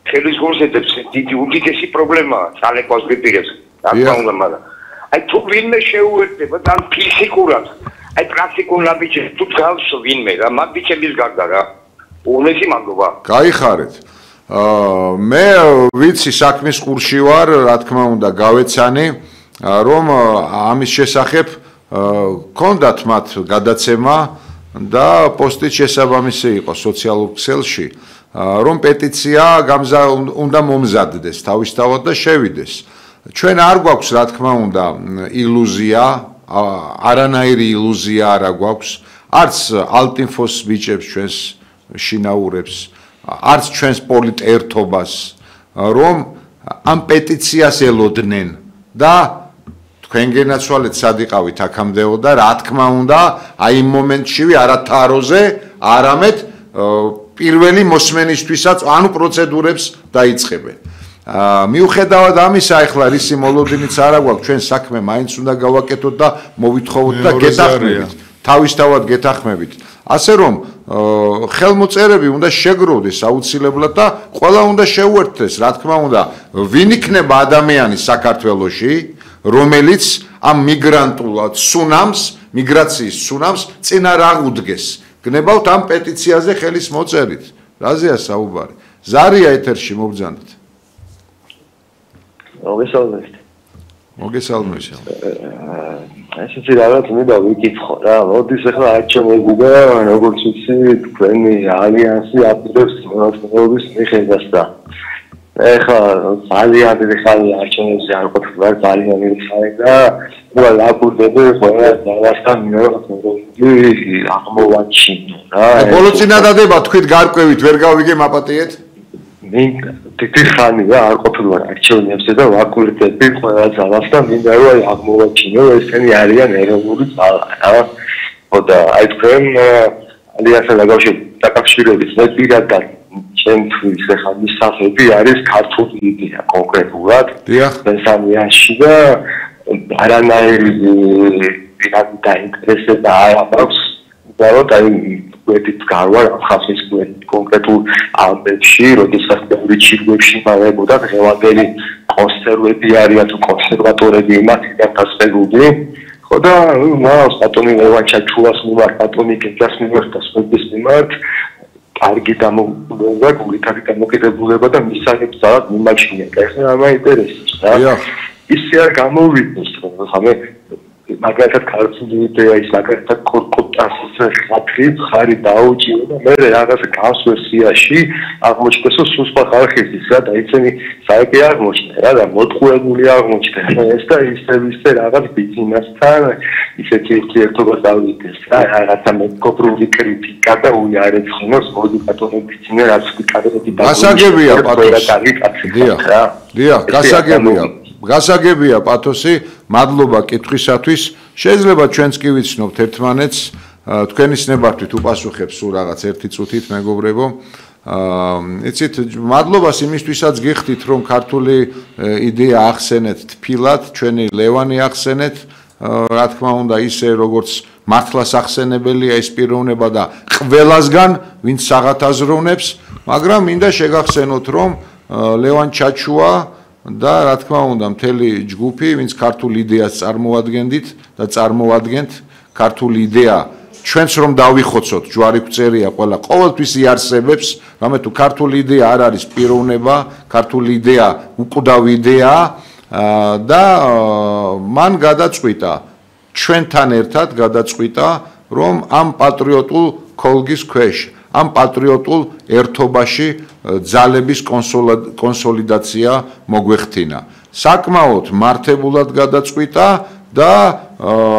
ხელის გულზედებს დიდი უდიდესი პრობლემაა წალეკვას პირებს. რა თქმა უნდა, მაგრამ აი თუ ვინმე შეუერთდება თან ფიზიკურად, აი პრაქტიკულ ნაბიჯებს თუ გავს ვინმე რა, მაგ ბიჭების გარდა რა. უმეტი მადლობა. გაიხარეთ. მე ვიცი საქმის ყურში ვარ, რა თქმა უნდა, გავეცანი, რომ ამის შესახებ კონდათ მათ გადაცემა და პოსტით შესაბამისი იყო სოციალურ ქსელში, რომ პეტიცია უნდა მომზადდეს თავისთავად და შევიდეს. ჩვენ არ გვაქვს, რა თქმა უნდა, ილუზია, არანაირი ილუზია არ გვაქვს, არც ალტინფოს ბიჭებს ჩვენს შინაურებს, არც ჩვენს პოლიტერთობას, რომ ამ პეტიციას ელოდნენ და თქვენგენაც ვალეთ სად იყავით აქამდეო და რა თქმა უნდა, აი იმ მომენტშივე არა თაროზე, არამედ პირველი მოსმენისთვისაც, ანუ პროცედურებს დაიწყებენ. მიუხედავად ამისა, ახლა რისი მოლოდინიც არა გვაქვს, ჩვენ საქმე მაინც უნდა გავაკეთოთ და მოვითხოვოთ და გეთახმებით. თავისთავად გეთახმებით. ასე რომ ხელმოწერები უნდა შეგროვდეს აუცილებლად და ყველა უნდა შეუერთდეს, რა თქმა უნდა, ვინ იქნება ადამიანი საქართველოში, რომელიც ამ მიგრანტულ ცუნამს, მიგრაციის ცუნამს წინ არ აღუდგეს. გნებავთ ამ პეტიციაზე ხელის მოწერით. რაზეა საუბარი? ზარია ეთერში მოგძანდით. მოგესალმებით. ესეც რაღაც მინდა ვიკითხო რა, მოდის ახლა არჩევნები და როგორც ვიცი, თქვენი ალიანსი აპირებს მონაწილეობის მიღებას და ეხლა ძალიან დიდი ხანი არჩევნებზე არ ყოფილა, ძალიან დიდი ხანი და უბრალოდ აკურდები ყველა დავასთან აღმოვაჩინო რა. ბოლო წინადადება თქვით გარკვევით, ვერ გავიგე მაპატიეთ? დიდი ხანია არ ყოფილა არჩევნებზე და ვაკურდები ყველა დავასთან მინდა რომ აღმოვაჩინო ესენი არიან ეროვნული ძალა. ხოდა აი თქვენ ალიანსთან დაკავშირებით მე პირადად ჩემთვის ახლა მისაღები არის ქართული იდეა კონკრეტულად პენსამიანში და არანაირი ვიღაცა დაინტერესება არ აქვს უბრალოდ აი გვერდით გარვარ ხალხის გვერდით კონკრეტულ ამბებში როდესაც ბევრი ჩირგვებში მალებოდა დღევანდელი კონსერვები არიან თუ კონსერვატორები იმათიდან დასწრებული ხოდა მას ბატონი ლევან ჩაჩულას მიმართ ბატონი გეჯას მიმართ და სხვების მიმართ კარგი დამოკიდებულება, გულითარი დამოკიდებულება და მისაღებს ძალად მიმაჩნია. ეხლა არ მაინტერესებს რა. ისე არ გამოვიდეს, რომ ხამე მაგალითად ქართული იდეა ის მაგალითად კორკოტასის ხათრი ხარი დაუჭირო და მე რაღაცა განსვერსიაში აღმოჩნდეს რომ სულ სხვა ხალხის რა და ისინი საერთი აღმოჩნდა რა და მოტყუებული აღმოჩნდა ეს და ისე რაღაც ბიზნესთან ისეთი ერთობა დავიდეს რა რაღაცა მეკობრული კრიტიკა და უიარეცხნოს მოდი ბატონები ძინე რაც ვიკადრები და გასაგებია პათოსი დიახ გასაგებია გასაგებია პათოსი მადლობა კითხვისათვის შეიძლება ჩვენც კი ვიცნობთ ერთმანეთს თქვენის ნებართვით უპასუხებს სულ რაღაც ერთი წუთით მეგობრებო იცით მადლობას იმისთვისაც გიხდით რომ ქართული იდეა ახსენეთ თფილად ჩვენი ლევანი ახსენეთ რა თქმა უნდა ისე როგორც მართლაც ახსენებელია ეს პიროვნება და ყველასგან ვინც საღათაზროვნებს მაგრამ მინდა შეგახსენოთ რომ ლევან ჩაჩუა და რა თქმა უნდა მთელი ჯგუფი ვინც ქართული იდეას წარმოადგენდით და წარმოადგენთ ქართული იდეა ჩვენც რომ დავიხოცოთ ჯვარი გვწერია ყველა ყოველთვის იარსებებს რამე თუ ქართული იდეა არ არის პიროვნება ქართული იდეა უკვდავი იდეაა და მან გადაწყვიტა ჩვენთან ერთად გადაწყვიტა რომ ამ პატრიოტულ ქოლგის ქვეშ ამ პატრიოტულ ერთობაში ძალების კონსოლიდაცია მოგვეხთინა. საკმაოდ მართებულად გადაწყვიტა და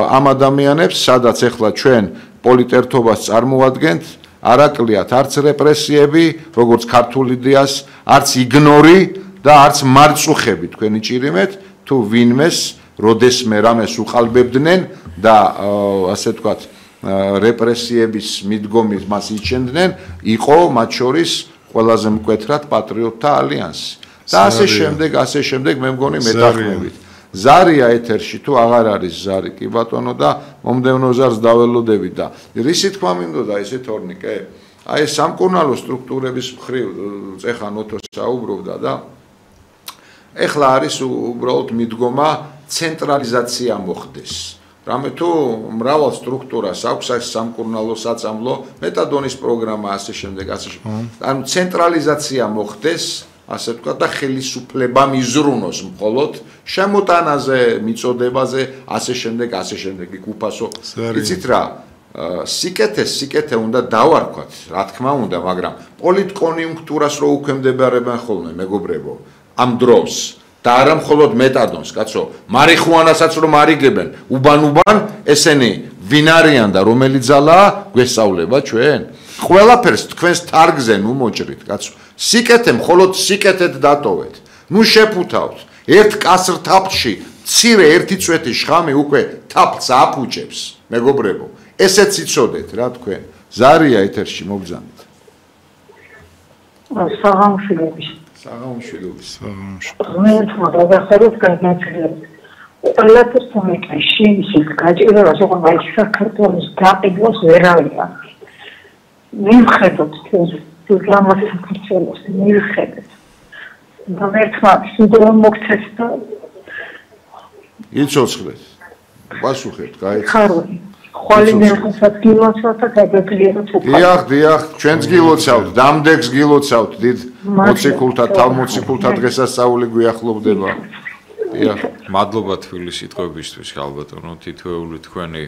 ამ ადამიანებს, სადაც ახლა ჩვენ პოლიტერთობას წარმოადგენთ, არ აკლიათ არც რეპრესიები, როგორც ქართულ იდეას, არც იგნორი და არც მარწუხები თქვენი ჭირიმეთ, თუ ვინმეს, როდესმე რამეს უყალბებდნენ და ასე ვთქვათ რეპრესიების მიდგომით მას იჩენდნენ, იყო მათ შორის ყველაზე მკვეთრად პატრიოტთა ალიანსი. და ასე შემდეგ მე მგონი მეთანხმებით. ზარია ეთერში თუ აღარ არის ზარი კი ბატონო და მომდევნო ზარს დაველოდებით და რისი თქმა მინდოდა ესე თორნიკე? აი ეს სამკურნალო სტრუქტურების მხრივ ეხა ნოთო საუბრობდა და ეხლა არის უბრალოდ მიდგომა ცენტრალიზაცია მოხდეს. რამე თუ მრავალ სტრუქტურას აქვს ეს სამკურნალო საწამლო, მეტადონის პროგრამა ასე შემდეგ. ანუ ცენტრალიზაცია მოხდეს, ასე ვთქვათ და ხელისუფლება მიზრუნოს მხოლოდ შემოტანაზე, მიწოდებაზე, ასე შემდეგ, იქ უფასო. იცით რა? სიკეთე უნდა დავარქვათ, რა თქმა უნდა, მაგრამ პოლიტკონიუნქტურას რო უქვემდებარებენ ხოლმე, მეგობრებო, ამ დროს და არა მხოლოდ მეტადონს, კაცო, მარიხუანასაც რომ არიგებენ, უბან ესენი ვინ არიან და რომელი ძალაა, გვესწავლება ჩვენ. ყველაფერს თქვენს თარგზე ნუ მოჭრით, კაცო. სიკეთე მხოლოდ სიკეთეთ დატოვეთ. ნუ შეფუთავთ. ერთ კასრ თაფლში მცირე ერთი წვეთი შხამი უკვე თაფლს აფუჭებს, მეგობრებო. ესეც იცოდეთ რა თქვენ. ზარია ეთერში მოგზავნით. საღამოშილობის. საღამოშილობის. მე მაგალითად განაცვლებ. ყველაფერს მომეკში ის გაჭირება ზოგადად საქართველოს გაყიდვას ვერავია. მივხედოთ თუნდაც საქართველოს მივხედოთ. და ერთმა სულ მოგცეს და იცოცხლეთ. პასუხეთ, გაიცი. ხარული. ხვალ მერხსაც გილოცავთ და გადაგლიეროთ უკვე. დიახ, ჩვენც გილოცავთ, დამდეგს გილოცავთ, დიდ მოციქულთა, თავმოციქულთა დღესასწაული გვიახლოვდება. დიახ. მადლობა თბილის სიტყვებისთვის, ალბათონო, თითოეული თქვენი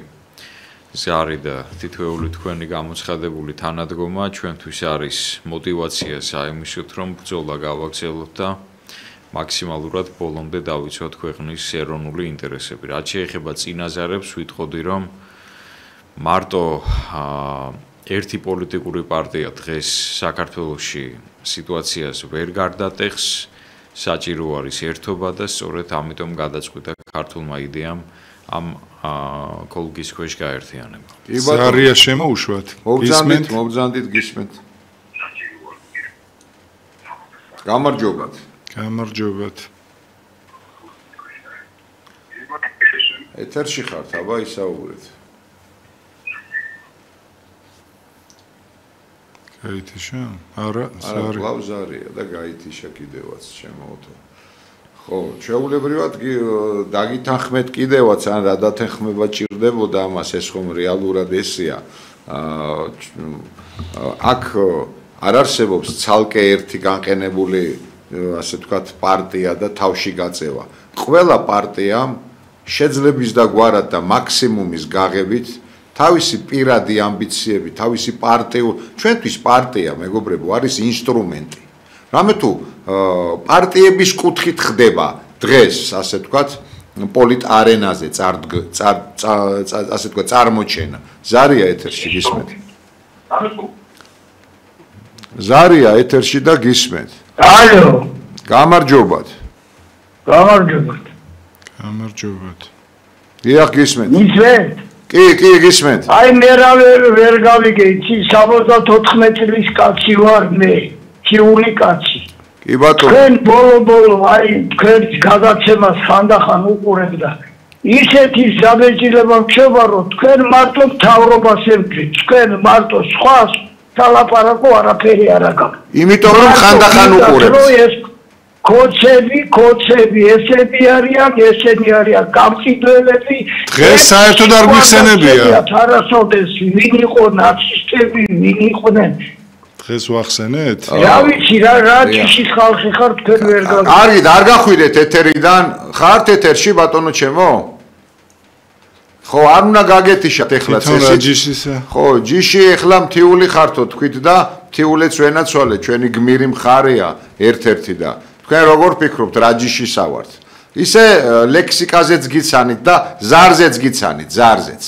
ზარი და თითოეული თქვენი გამოცხადებული თანადგომა ჩვენთვის არის мотивация საიმისოთ, რომ ბრძოლა გავაგრძელოთ და მაქსიმალურად ბოლომდე დავიცვათ ქვეყნის ეროვნული ინტერესები. რაც შეეხება წინაზარებს, ვიტყოდი, რომ მარტო ერთი პოლიტიკური პარტია დღეს საქართველოში სიტუაციას ვერ გარდატეხს, საჭირო არის ერთობა და სწორედ ამიტომ გადაწყვიტა ქართულმა იდეამ ამ კოლგის ქვეშ გაერთიანება. ზარია შემოუშვათ. მოგზანდით გისმენთ. გამარჯობათ. გამარჯობათ. ეთერში ხართ, აბა ისაუბრეთ. გაითიშა? არა, ზარია და გაითიშა კიდევაც შემოუთო. ხო, ჩვეულებრივად დაგითანხმეთ კიდევაც ან რა დათანხმება ჭირდებოდა ამას, ეს ხომ რეალურად ესეა. აქ არ არსებობს ცალკე ერთი განყენებული, ასე ვთქვათ, პარტია და თავში გაწევა. ყველა პარტიამ შეძლების და გვარად და მაქსიმუმის გაღებით თავისი პირადი ამბიციები, თავისი ჩვენთვის პარტია, მეგობრებო, არის ინსტრუმენტი. რამე თუ პარტიების კუთხით ხდება დღეს, ასე ვთქვათ, პოლიტ არენაზე ასე ვთქვათ, წარმოჩენა. ზარია ეთერში გისმენთ. ზარია ეთერში და გისმენთ. ალო. გამარჯობათ. გამარჯობათ. გამარჯობათ. დიახ, გისმენთ. ისმენთ? კი, გისმენთ. აი მე რა ვერ გავიგე, 74 წლის კაცი ვარ მე, ქიული კაცი. კი ბატონო. თქვენ ბოლო აი თქვენ გადაცემას ხანდახან უყურებ და ისეთი საბეჭდილება მქება, რომ თქვენ მარტო მთავრობას ებრძვით, თქვენ მარტო სხვას სალაპარაკო არაფერი არ აქვს. იმიტომ რომ ხანდახან უყურებთ. კოცები, ესენი არიან გამჭიდველები. დღეს საერთოდ არ გვიხსენებია. არასოდეს ვინ იყო ნაცისტები, ვინ იყვნენ. დღეს ვახსენეთ? რა ვიცი, რა ჯიშის ხალხი ხარ თქვენ ვერ გავიგეთ. კარგი, არ გახვიდეთ ეთერიდან. ხართ ეთერში ბატონო ჩემო? ხო, არ უნდა გაგეთიშათ ეხლა წესი. ხო, ჯიში ეხლა მთიული ხართო თქვით და მთიულეც ვენაცვალე, ჩვენი გმირი მხარეა ერთ-ერთი და თქვენ როგორ ფიქრობთ რა ჯიშისა ვართ? ისე ლექსიკაზეც გიცანით და ზარზეც გიცანით, ზარზეც.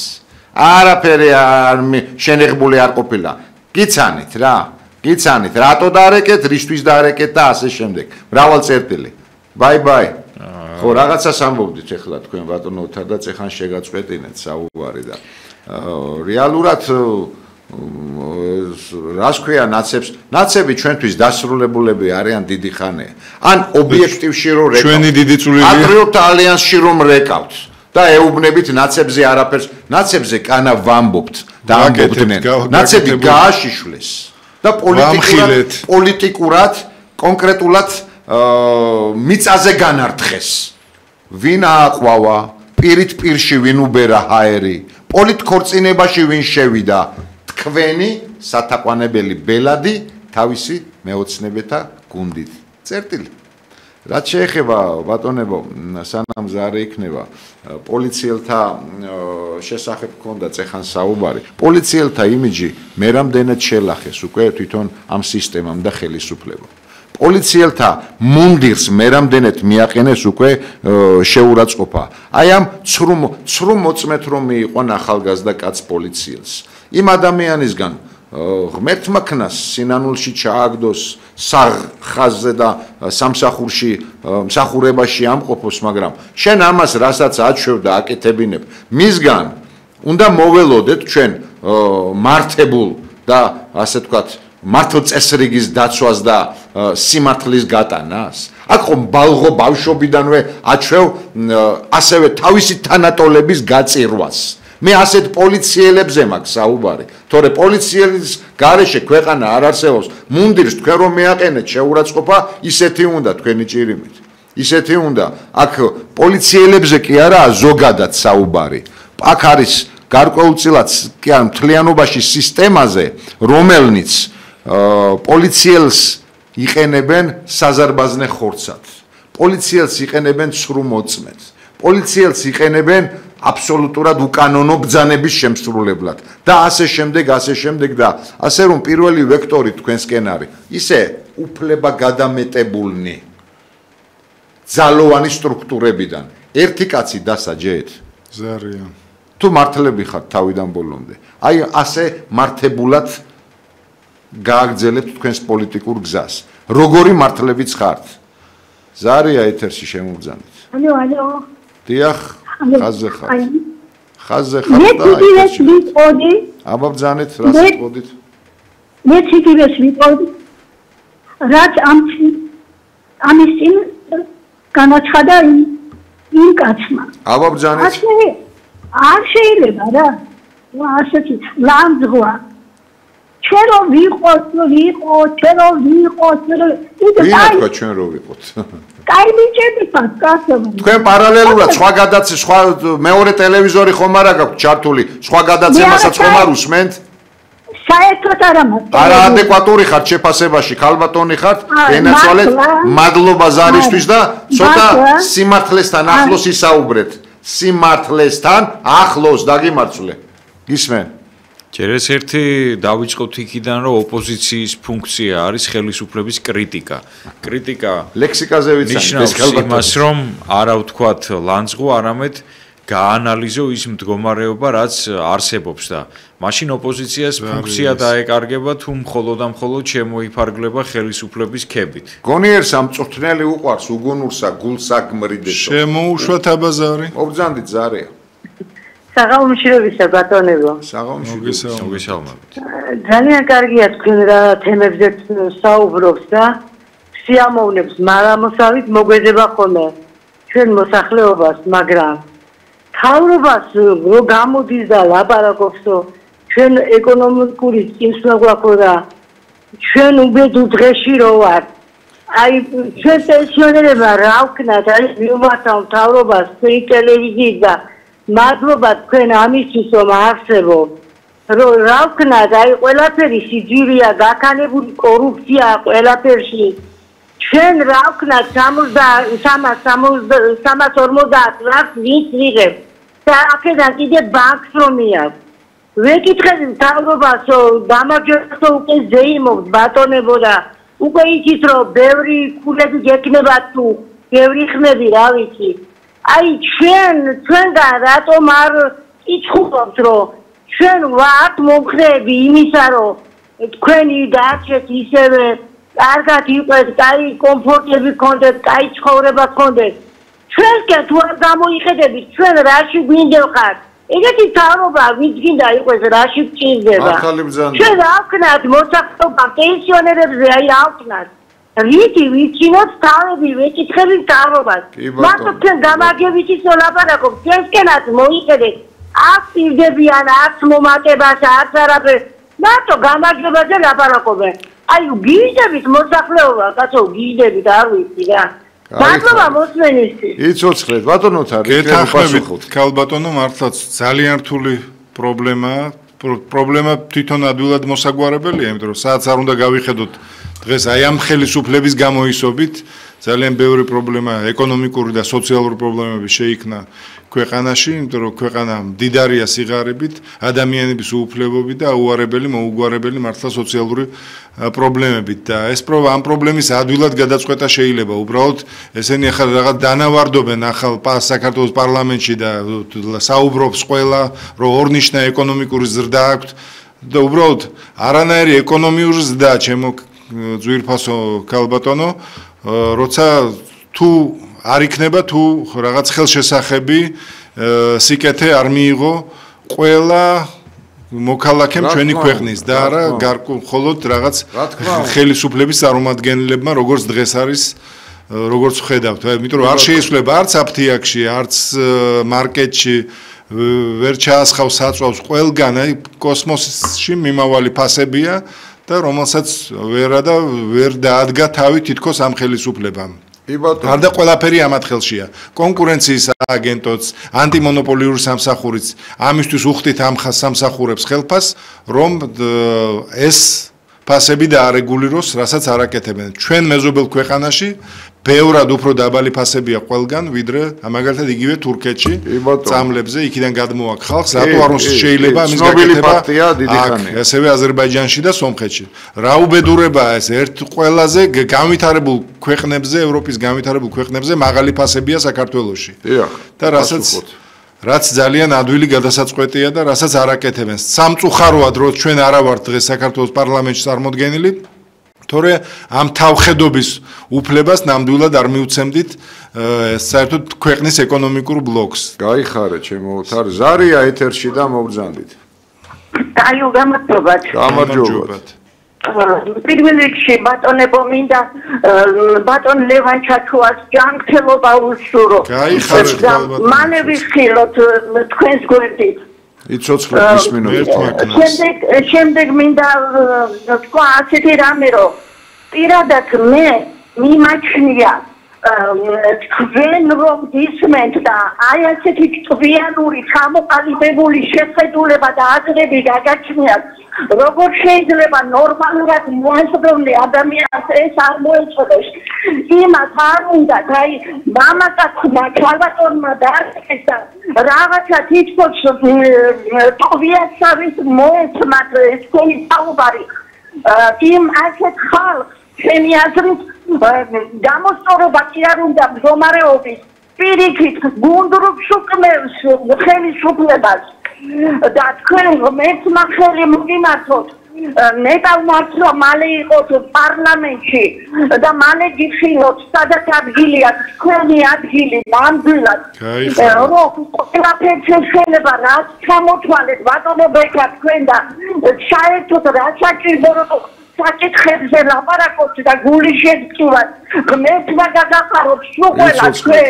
არაფერი შენიღბული არ ყოფილა. გიცანით რა. გიცანით, რატო დაარეკეთ, რისთვის დაარეკეთ და ასე შემდეგ. მრავალ წერტილი. ბაი. ხო, რაღაცას ამბობდით ეხლა თქვენ ბატონოთა და წეხან შეგაწყვეტინეთ საუბარი და რეალურად რას ქვია ნაცები ჩვენთვის დასრულებულები არიან დიდი ხანია. ან ობიექტივში რომ რეკავთ. ჩვენი დიდი წვლილი. პატრიოტთა ალიანსში რომ რეკავთ და ეუბნებით ნაცებზე არაფერს, ნაცებზე კანა ვამბობთ და ამბობდნენ. ნაცები გააშიშვლეს და პოლიტიკურად კონკრეტულად მიწაზე განართხეს. ვინ ააყვავა, პირით პირში ვინ უბერა ჰაერი, პოლიტქორწინებაში ვინ შევიდა. თქვენი სათაყვანებელი ბელადი თავისი მეოცნებეთა გუნდით. წერტილი. რაც შეეხება ბატონებო, სანამ ზარი იქნება, პოლიციელთა შესახებ ქონდა წეხან საუბარი. პოლიციელთა იმიჯი მე რამდენად შელახეს უკვე თვითონ ამ სისტემამ და ხელისუფლებამ. პოლიციელთა მუნდირს მე რამდენად მიაყენეს უკვე შეურაცხყოფა. აი ამ ცრუ მოწმეთ რომ მიიყვან ახალგაზრდა კაც პოლიციელს. იმ ადამიანისგან ღმერთმა ქნას სინანულში ჩააგდოს ხაზზე და სამსახურში მსახურებაში ამყოფოს, მაგრამ შენ ამას რასაც აჩვევ და აკეთებინებ, მისგან უნდა მოველოდეთ ჩვენ მართებულ და ასე ვთქვათ მართლ წესრიგის დაცვას და სიმართლის გატანას. აქ ხომ ბალღო ბავშვობიდანვე აჩვევ ასევე თავისი თანატოლების გაწირვას. მე ასეთ პოლიციელებზე მაქვს საუბარი. თორე პოლიციელის გარეშე ქვეყანა არ არსებობს. მუნდირს თქვენ რომ მეაყენეთ შეურაცხყოფა, ისეთი უნდა თქვენი ჭირიმით. ისეთი უნდა. აქ პოლიციელებზე კი არაა ზოგადად საუბარი. აქ არის გარკვეულწილად კი არ მთლიანობაში სისტემაზე, რომელნიც პოლიციელს იყენებენ საზარბაზნე ხორცად. პოლიციელს იყენებენ ცრუ მოწმედ. პოლიციელს იყენებენ აბსოლუტურად უკანონო ბრძანების შემსრულებლად და ასე შემდეგ და ასე რომ პირველი ვექტორი თქვენსკენ არის ისე უფლება გადამეტებულნი ძალოვანი სტრუქტურებიდან ერთი კაცი დასაჯეთ ზარია თუ მართლები ხართ თავიდან ბოლომდე აი ასე მართებულად გააგრძელებთ თქვენს პოლიტიკურ გზას როგორი მართლებიც ხართ ზარია ეთერში შემოგძანეთ ალო დიახ ხაზზე ხარ. ხაზზე ხარ და ეს ვიყოდი. აბა ბძანეთ, რას ვიყოდით? მე ციგილეს ვიყოდი. რაც ამის წინ განაცხადა იმ კაცმა. აბა ბძანეთ. არ შეიძლება რა. ასეთი ლანძღვა. ჩვენ რომ ვიყოთ, ჩვენ რომ ვიყოთ. ვინათქვა ჩვენ რომ ვიყოთ? კაი ბიჭები ხართ, კაცები. თქვენ პარალელურად სხვა გადაცემა, სხვა მეორე ტელევიზორი ხომ არა გაქვთ ჩართული, სხვა გადაცემასაც ხომ არ უსმენთ? საერთოდ არა მაქვს. არა ადეკვატური ხართ შეფასებაში, ქალბატონი ხართ, ენაცვალეთ, მადლობა ზარისთვის და ცოტა სიმართლესთან ახლოს ისაუბრეთ. სიმართლესთან ახლოს დაგიმარცვლე. გისმენ? ჯერ ეს ერთი დავიწყოთ იქიდან, რომ ოპოზიციის ფუნქცია არის ხელისუფლების კრიტიკა. კრიტიკა ლექსიკაზე ვიცანი, ეს იმას, რომ არა ვთქვათ ლანძღვა, არამედ გაანალიზო ის მდგომარეობა, რაც არსებობს და მაშინ ოპოზიციას ფუნქცია დაეკარგება, თუ მხოლოდ შემოიფარგლება ხელისუფლების ქებით. გონიერს ამ წვრთნელი უყვარს, უგუნურსა, გულსა გმრიდესო. შემოუშვათ აბაზარი. მოგძანდით ზარია. საღამომშვიდობისა ბატონებო. მოგესალმებით. ძალიან კარგია თქვენ რა თემებზე საუბრობს და სიამოვნებს მარამოსავით მოგვედება ხოლმე ჩვენ მოსახლეობას, მაგრამ თავრობას რო გამოდის და ლაპარაკობს, ჩვენ ეკონომიკური წინსვლა გვაქვს და ჩვენ უბედურ დღეში რო ვართ. აი ჩვენ პენსიონერებმა რა ვქნათ, აი მივმართავ თავრობას ტელევიზიით და მადლობა თქვენ ამისთვის რომ არსებობ. რომ რა ვქნათ, აი ყველაფერი სიძვირია, გაქანებული კორუფცია ყველაფერში. ჩვენ რა ვქნათ 350 ლარს ვინც ვიღებ და აქედან კიდე ბანკს რომ მიაქვს. ვეკითხეთ მთავრობას, გამარჯვებას უკვე ზეიმობთ ბატონებო და უკვე იცით რომ ბევრი ქულები გექნება თუ ბევრი ხმები რა ვიცი. აი ჩვენგან რატომ არ იცხოვთ რომ ჩვენ ვართ მომხრეები იმისა რომ თქვენი დარჩეთ ისევე კარგად იყეთ, კაი კომფორტები გქონდეთ, კაი ცხოვრება გქონდეთ. ჩვენკენ თუ არ გამოიხედებით, ჩვენ რაში გვინდევხარ? ეგეთი თავრობა ვინც გინდა იყოს რაში გჭირდება? ჩვენ რა ვქნათ მოსახლეობა პენსიონერებზე, აი რა ვქნათ? რითი ვიცინოთ თავები ვეკითხებით თავრობას. მარტო თქვენ გამარჯვებითი ლაპარაკობთ, ჩვენსკენაც მოიხედეთ. აქ პირდებიან, არც მომატებას, არც არაფერს. მარტო გამარჯვებაზე ლაპარაკობენ. აი გიჟდებით მოსახლეობა, კაცო გიჟდებით, არ ვიცი რა. მადლობა მოსმენისთვის. იცოცხლეთ, ბატონოთ არ გეთანხმებით, ქალბატონო, მართლაც ძალიან რთული პრობლემაა. პრობლემა თვითონ ადვილად მოსაგვარებელია, იმიტომ რომ სადაც არ უნდა გავიხედოთ დღეს აი ამ ხელისუფლების გამოისობით ძალიან ბევრი პრობლემა, ეკონომიკური და სოციალური პრობლემები შეიქმნა ქვეყანაში, იმიტომ რომ ქვეყანა მდიდარია სიღარიბით, ადამიანების უუფლებობით და მოუგვარებელი მართლა სოციალური პრობლემებით და ეს ამ პრობლემის ადვილად გადაწყვეტა შეიძლება. უბრალოდ ესენი ახლა რაღაც დანავარდობენ ახალ საქართველოს პარლამენტში და საუბრობს ყველა, რომ ორნიშნა ეკონომიკური ზრდა აქვს და უბრალოდ არანაირი ეკონომიური ზრდა ჩემო ძვირფასო ქალბატონო, როცა თუ არ იქნება თუ რაღაც ხელშესახები სიკეთე არ მიიღო ყველა მოქალაქემ ჩვენი ქვეყნის და არა მხოლოდ რაღაც ხელისუფლების წარმომადგენლებმა როგორც დღეს არის როგორც ხედავთ, იმიტომ რომ არ შეისვლება არც აფთიაქში, არც მარკეტში ვერ ჩაასხავს საწვავს ყველგან, აი კოსმოსში მიმავალი ფასებია და რომელსაც ვერ დაადგა თავი თითქოს ამ ხელისუფლებამ. გარდა ყველაფერი ამათ ხელშია. კონკურენციის აგენტოც, ანტიმონოპოლიური სამსახურიც ამისთვის უხდით ამ სამსახურებს ხელფას, რომ ეს ფასები დაარეგულიროს, რასაც არ აკეთებენ. ჩვენ მეზობელ ქვეყანაში ბევრად უფრო დაბალი ფასებია ყველგან, ვიდრე მაგალითად იგივე თურქეთში წამლებზე იქიდან გადმოაქვს ხალხს, რატო არ შეიძლება ამის გაკეთება ასევე აზერბაიჯანში და სომხეთში. რა უბედურებაა ეს ერთ ყველაზე განვითარებულ ქვეყნებზე, ევროპის განვითარებულ ქვეყნებზე მაღალი ფასებია საქართველოში. და რაც ძალიან ადვილი გადასაწყვეტია და რასაც არ აკეთებენ. სამწუხაროა, რომ ჩვენ არა ვართ დღეს საქართველოს პარლამენტში წარმოდგენილი. თორე ამ თავხედობის უფლებას ნამდვილად არ მიუცემდით საერთოდ ქვეყნის ეკონომიკურ ბლოკს. გაიხარე ჩემო თარ ზარია ეთერში და მოგბრძანდით. აიო გამარჯობათ. გამარჯობათ. პირველ რიგში ბატონებო მინდა ბატონ ლევან ჩაჩუას ჯანმრთელობა უსურვო. გაიხარე მალე ვიხილოთ თქვენს გვერდით. იცოცხლეთ მისმინოთ. შემდეგ მინდა თქვა ასეთი რამე, რომ პირადად მე მიმაჩნია თქვენ რომ ისმენთ და აი ასეთი ტვიანური ჩამოყალიბებული შეხედულება და აზრები გაგაჩნიათ, როგორ შეიძლება ნორმალურად მოასწროს ადამიანს ეს არ მოეწოდოს. იმათ არ უნდა, აი მამაკაცმა ქალბატონმა დაარჩეს რაღაცა თითქოს ტვიაცავის მოეცმათ ეს თქვენი საუბარი. იმ ასეთ ხალხს ჩემი აზრით გამოსწორება კი არ უნდა მდგომარეობის პირიქით გუნდრობს უკმევს ხელისუფლებას და თქვენ ღმერთმა ხელი მოგიმართოთ ნეტავმართლა მალე იყოთ პარლამენტში და მალე გიხილოთ სადაც ადგილია თქვენი ადგილი ნამდვილად რომ ყველაფერს შეიძლება რაც ჩამოთვალეთ ბატონო ბექა თქვენ და საერთოდ რა საჭიროა საკითხებზე ლაპარაკობთ და გული შეძკივათ ღმერთმა გაგახაროთ სულ ყველა თქვენ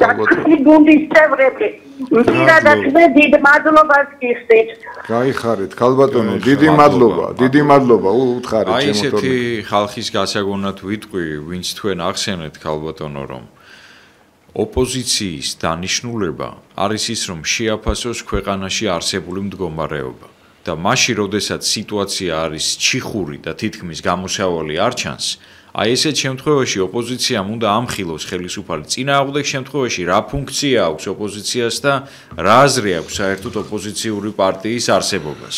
და თქვენი გუნდის წევრები პირადად მე დიდ მადლობას გიხდით. გაიხარეთ ქალბატონო, დიდი მადლობა უთხარით აი ესეთი ხალხის გასაგონად ვიტყვი, ვინც თქვენ ახსენეთ ქალბატონო, რომ ოპოზიციის დანიშნულება არის ის, რომ შეაფასოს ქვეყანაში არსებული მდგომარეობა. და მაშინ, როდესაც სიტუაცია არის ჩიხური და თითქმის გამოსავალი არ ჩანს, აი ესეთ შემთხვევაში ოპოზიციამ უნდა ამხილოს ხელისუფალი. წინააღმდეგ შემთხვევაში რა ფუნქცია აქვს ოპოზიციას და რა აზრი აქვს საერთოდ ოპოზიციური პარტიის არსებობას.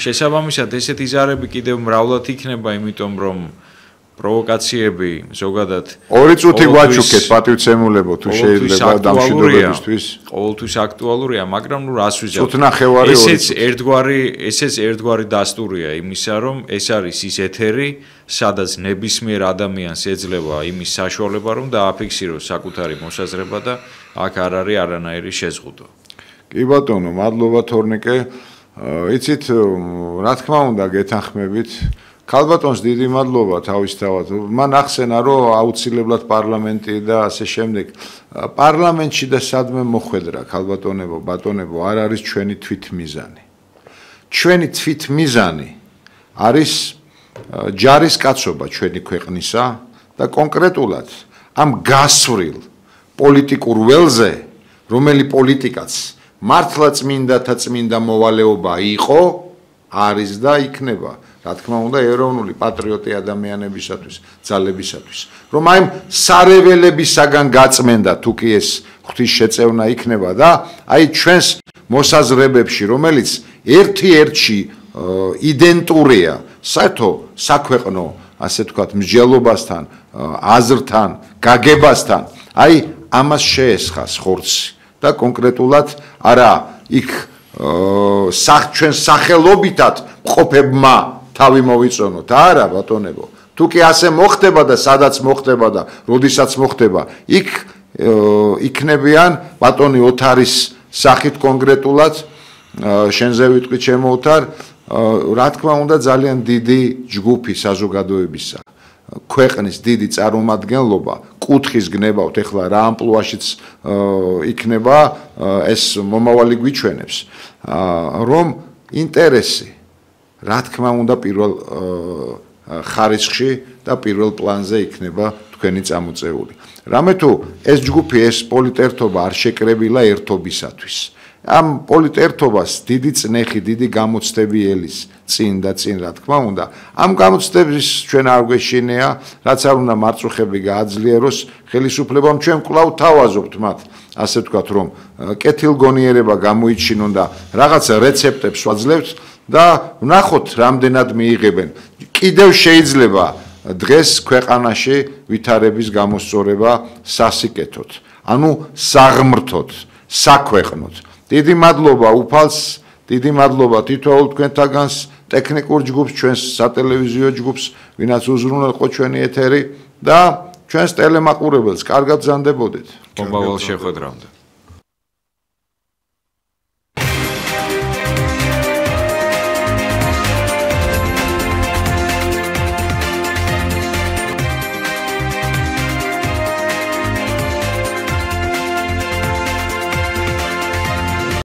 შესაბამისად, ესეთი ზარები კიდევ მრავლად იქნება, იმიტომ რომ პროვოკაციები ზოგადად 2 წუთი გვაჩუქეთ პატივცემულებო თუ შეიძლება დამშვიდობებისთვის. ყოველთვის აქტუალურია, მაგრამ ნუ რას ვიზავთ. წუთნახევარი ესეც ერთგვარი დასტურია იმისა, რომ ეს არის ის ეთერი, სადაც ნებისმიერ ადამიანს ეძლევა იმის საშუალება, რომ დააფიქსიროს საკუთარი მოსაზრება და აქ არ არის არანაირი შეზღუდვა. კი ბატონო, მადლობა თორნიკე. იცით, რა თქმა უნდა, გეთანხმებით. ქალბატონს დიდი მადლობა თავისთავად. მან ახსენა, რომ აუცილებლად პარლამენტი და ასე შემდეგ. პარლამენტში და სადმე მოხვედრა ქალბატონებო, ბატონებო, არ არის ჩვენი თვითმიზანი. ჩვენი თვითმიზანი არის ჯარისკაცობა ჩვენი ქვეყნისა და კონკრეტულად ამ გასვრილ პოლიტიკურ ველზე, რომელი პოლიტიკაც მართლა წმინდათა წმინდა მოვალეობა იყო, არის და იქნება, რა თქმა უნდა, ეროვნული პატრიოტი ადამიანებისათვის, ძალებისათვის. რომ აი სარეველებისაგან გაწმენდა თუ კი ეს ღვთის შეწევნა იქნება და აი ჩვენს მოსაზრებებში, რომელიც ერთ-ერთში იდენტურია საერთო საქვეყნო, ასე ვთქვათ, მსჯელობასთან, აზრთან, გაგებასთან, აი ამას შეესხას ხორცი და კონკრეტულად არა იქ ჩვენს სახელობითად მყოფებმა თავი მოვიწონოთ, არა ბატონებო. თუ კი ასე მოხდება და სადაც მოხდება და როდესაც მოხდება, იქ იქნებიან ბატონი ოთარის სახით კონკრეტულად შენზე ვიტყვი ჩემო ოთარ, რა თქმა უნდა ძალიან დიდი ჯგუფი საზოგადოებისა. ქვეყნის დიდი წარმომადგენლობა კუთხის გნებავთ ეხლა რა ამპლუაშიც იქნება ეს მომავალი გვიჩვენებს რომ ინტერესი რა თქმა უნდა პირველ ხარისხში და პირველ პლანზე იქნება თქვენი წამოწეული. რამე თუ ეს ჯგუფი ეს პოლიტერთობა არ შეკრებილა ერთობისათვის. ამ პოლიტერთობას დიდი წნეხი, დიდი გამოცდები ელის წინ და წინ რა თქმა უნდა. ამ გამოცდების ჩვენ არ გვეშინია, რაც არ უნდა მარწუხები გააძლიეროს ხელისუფლებამ, ჩვენ კვლავ თავაზობთ მათ, ასე ვთქვათ, რომ კეთილგონიერება გამოიჩინონ და რაღაცა რეცეპტებს ვაძლევთ და ვნახოთ რამდენად მიიღებენ. კიდევ შეიძლება დღეს ქვეყანაში ვითარების გამოსწორება სასიკეთოთ, ანუ საღმრთოთ, საქვეყნოთ. დიდი მადლობა უფალს, დიდი მადლობა თითოეულ თქვენთაგანს, ტექნიკურ ჯგუფს, ჩვენს სატელევიზიო ჯგუფს, ვინაც უზრუნველყო ჩვენი ეთერი და ჩვენს ტელემაყურებელს კარგად ბრძანდებოდეთ. მომავალ შეხვედრამდე.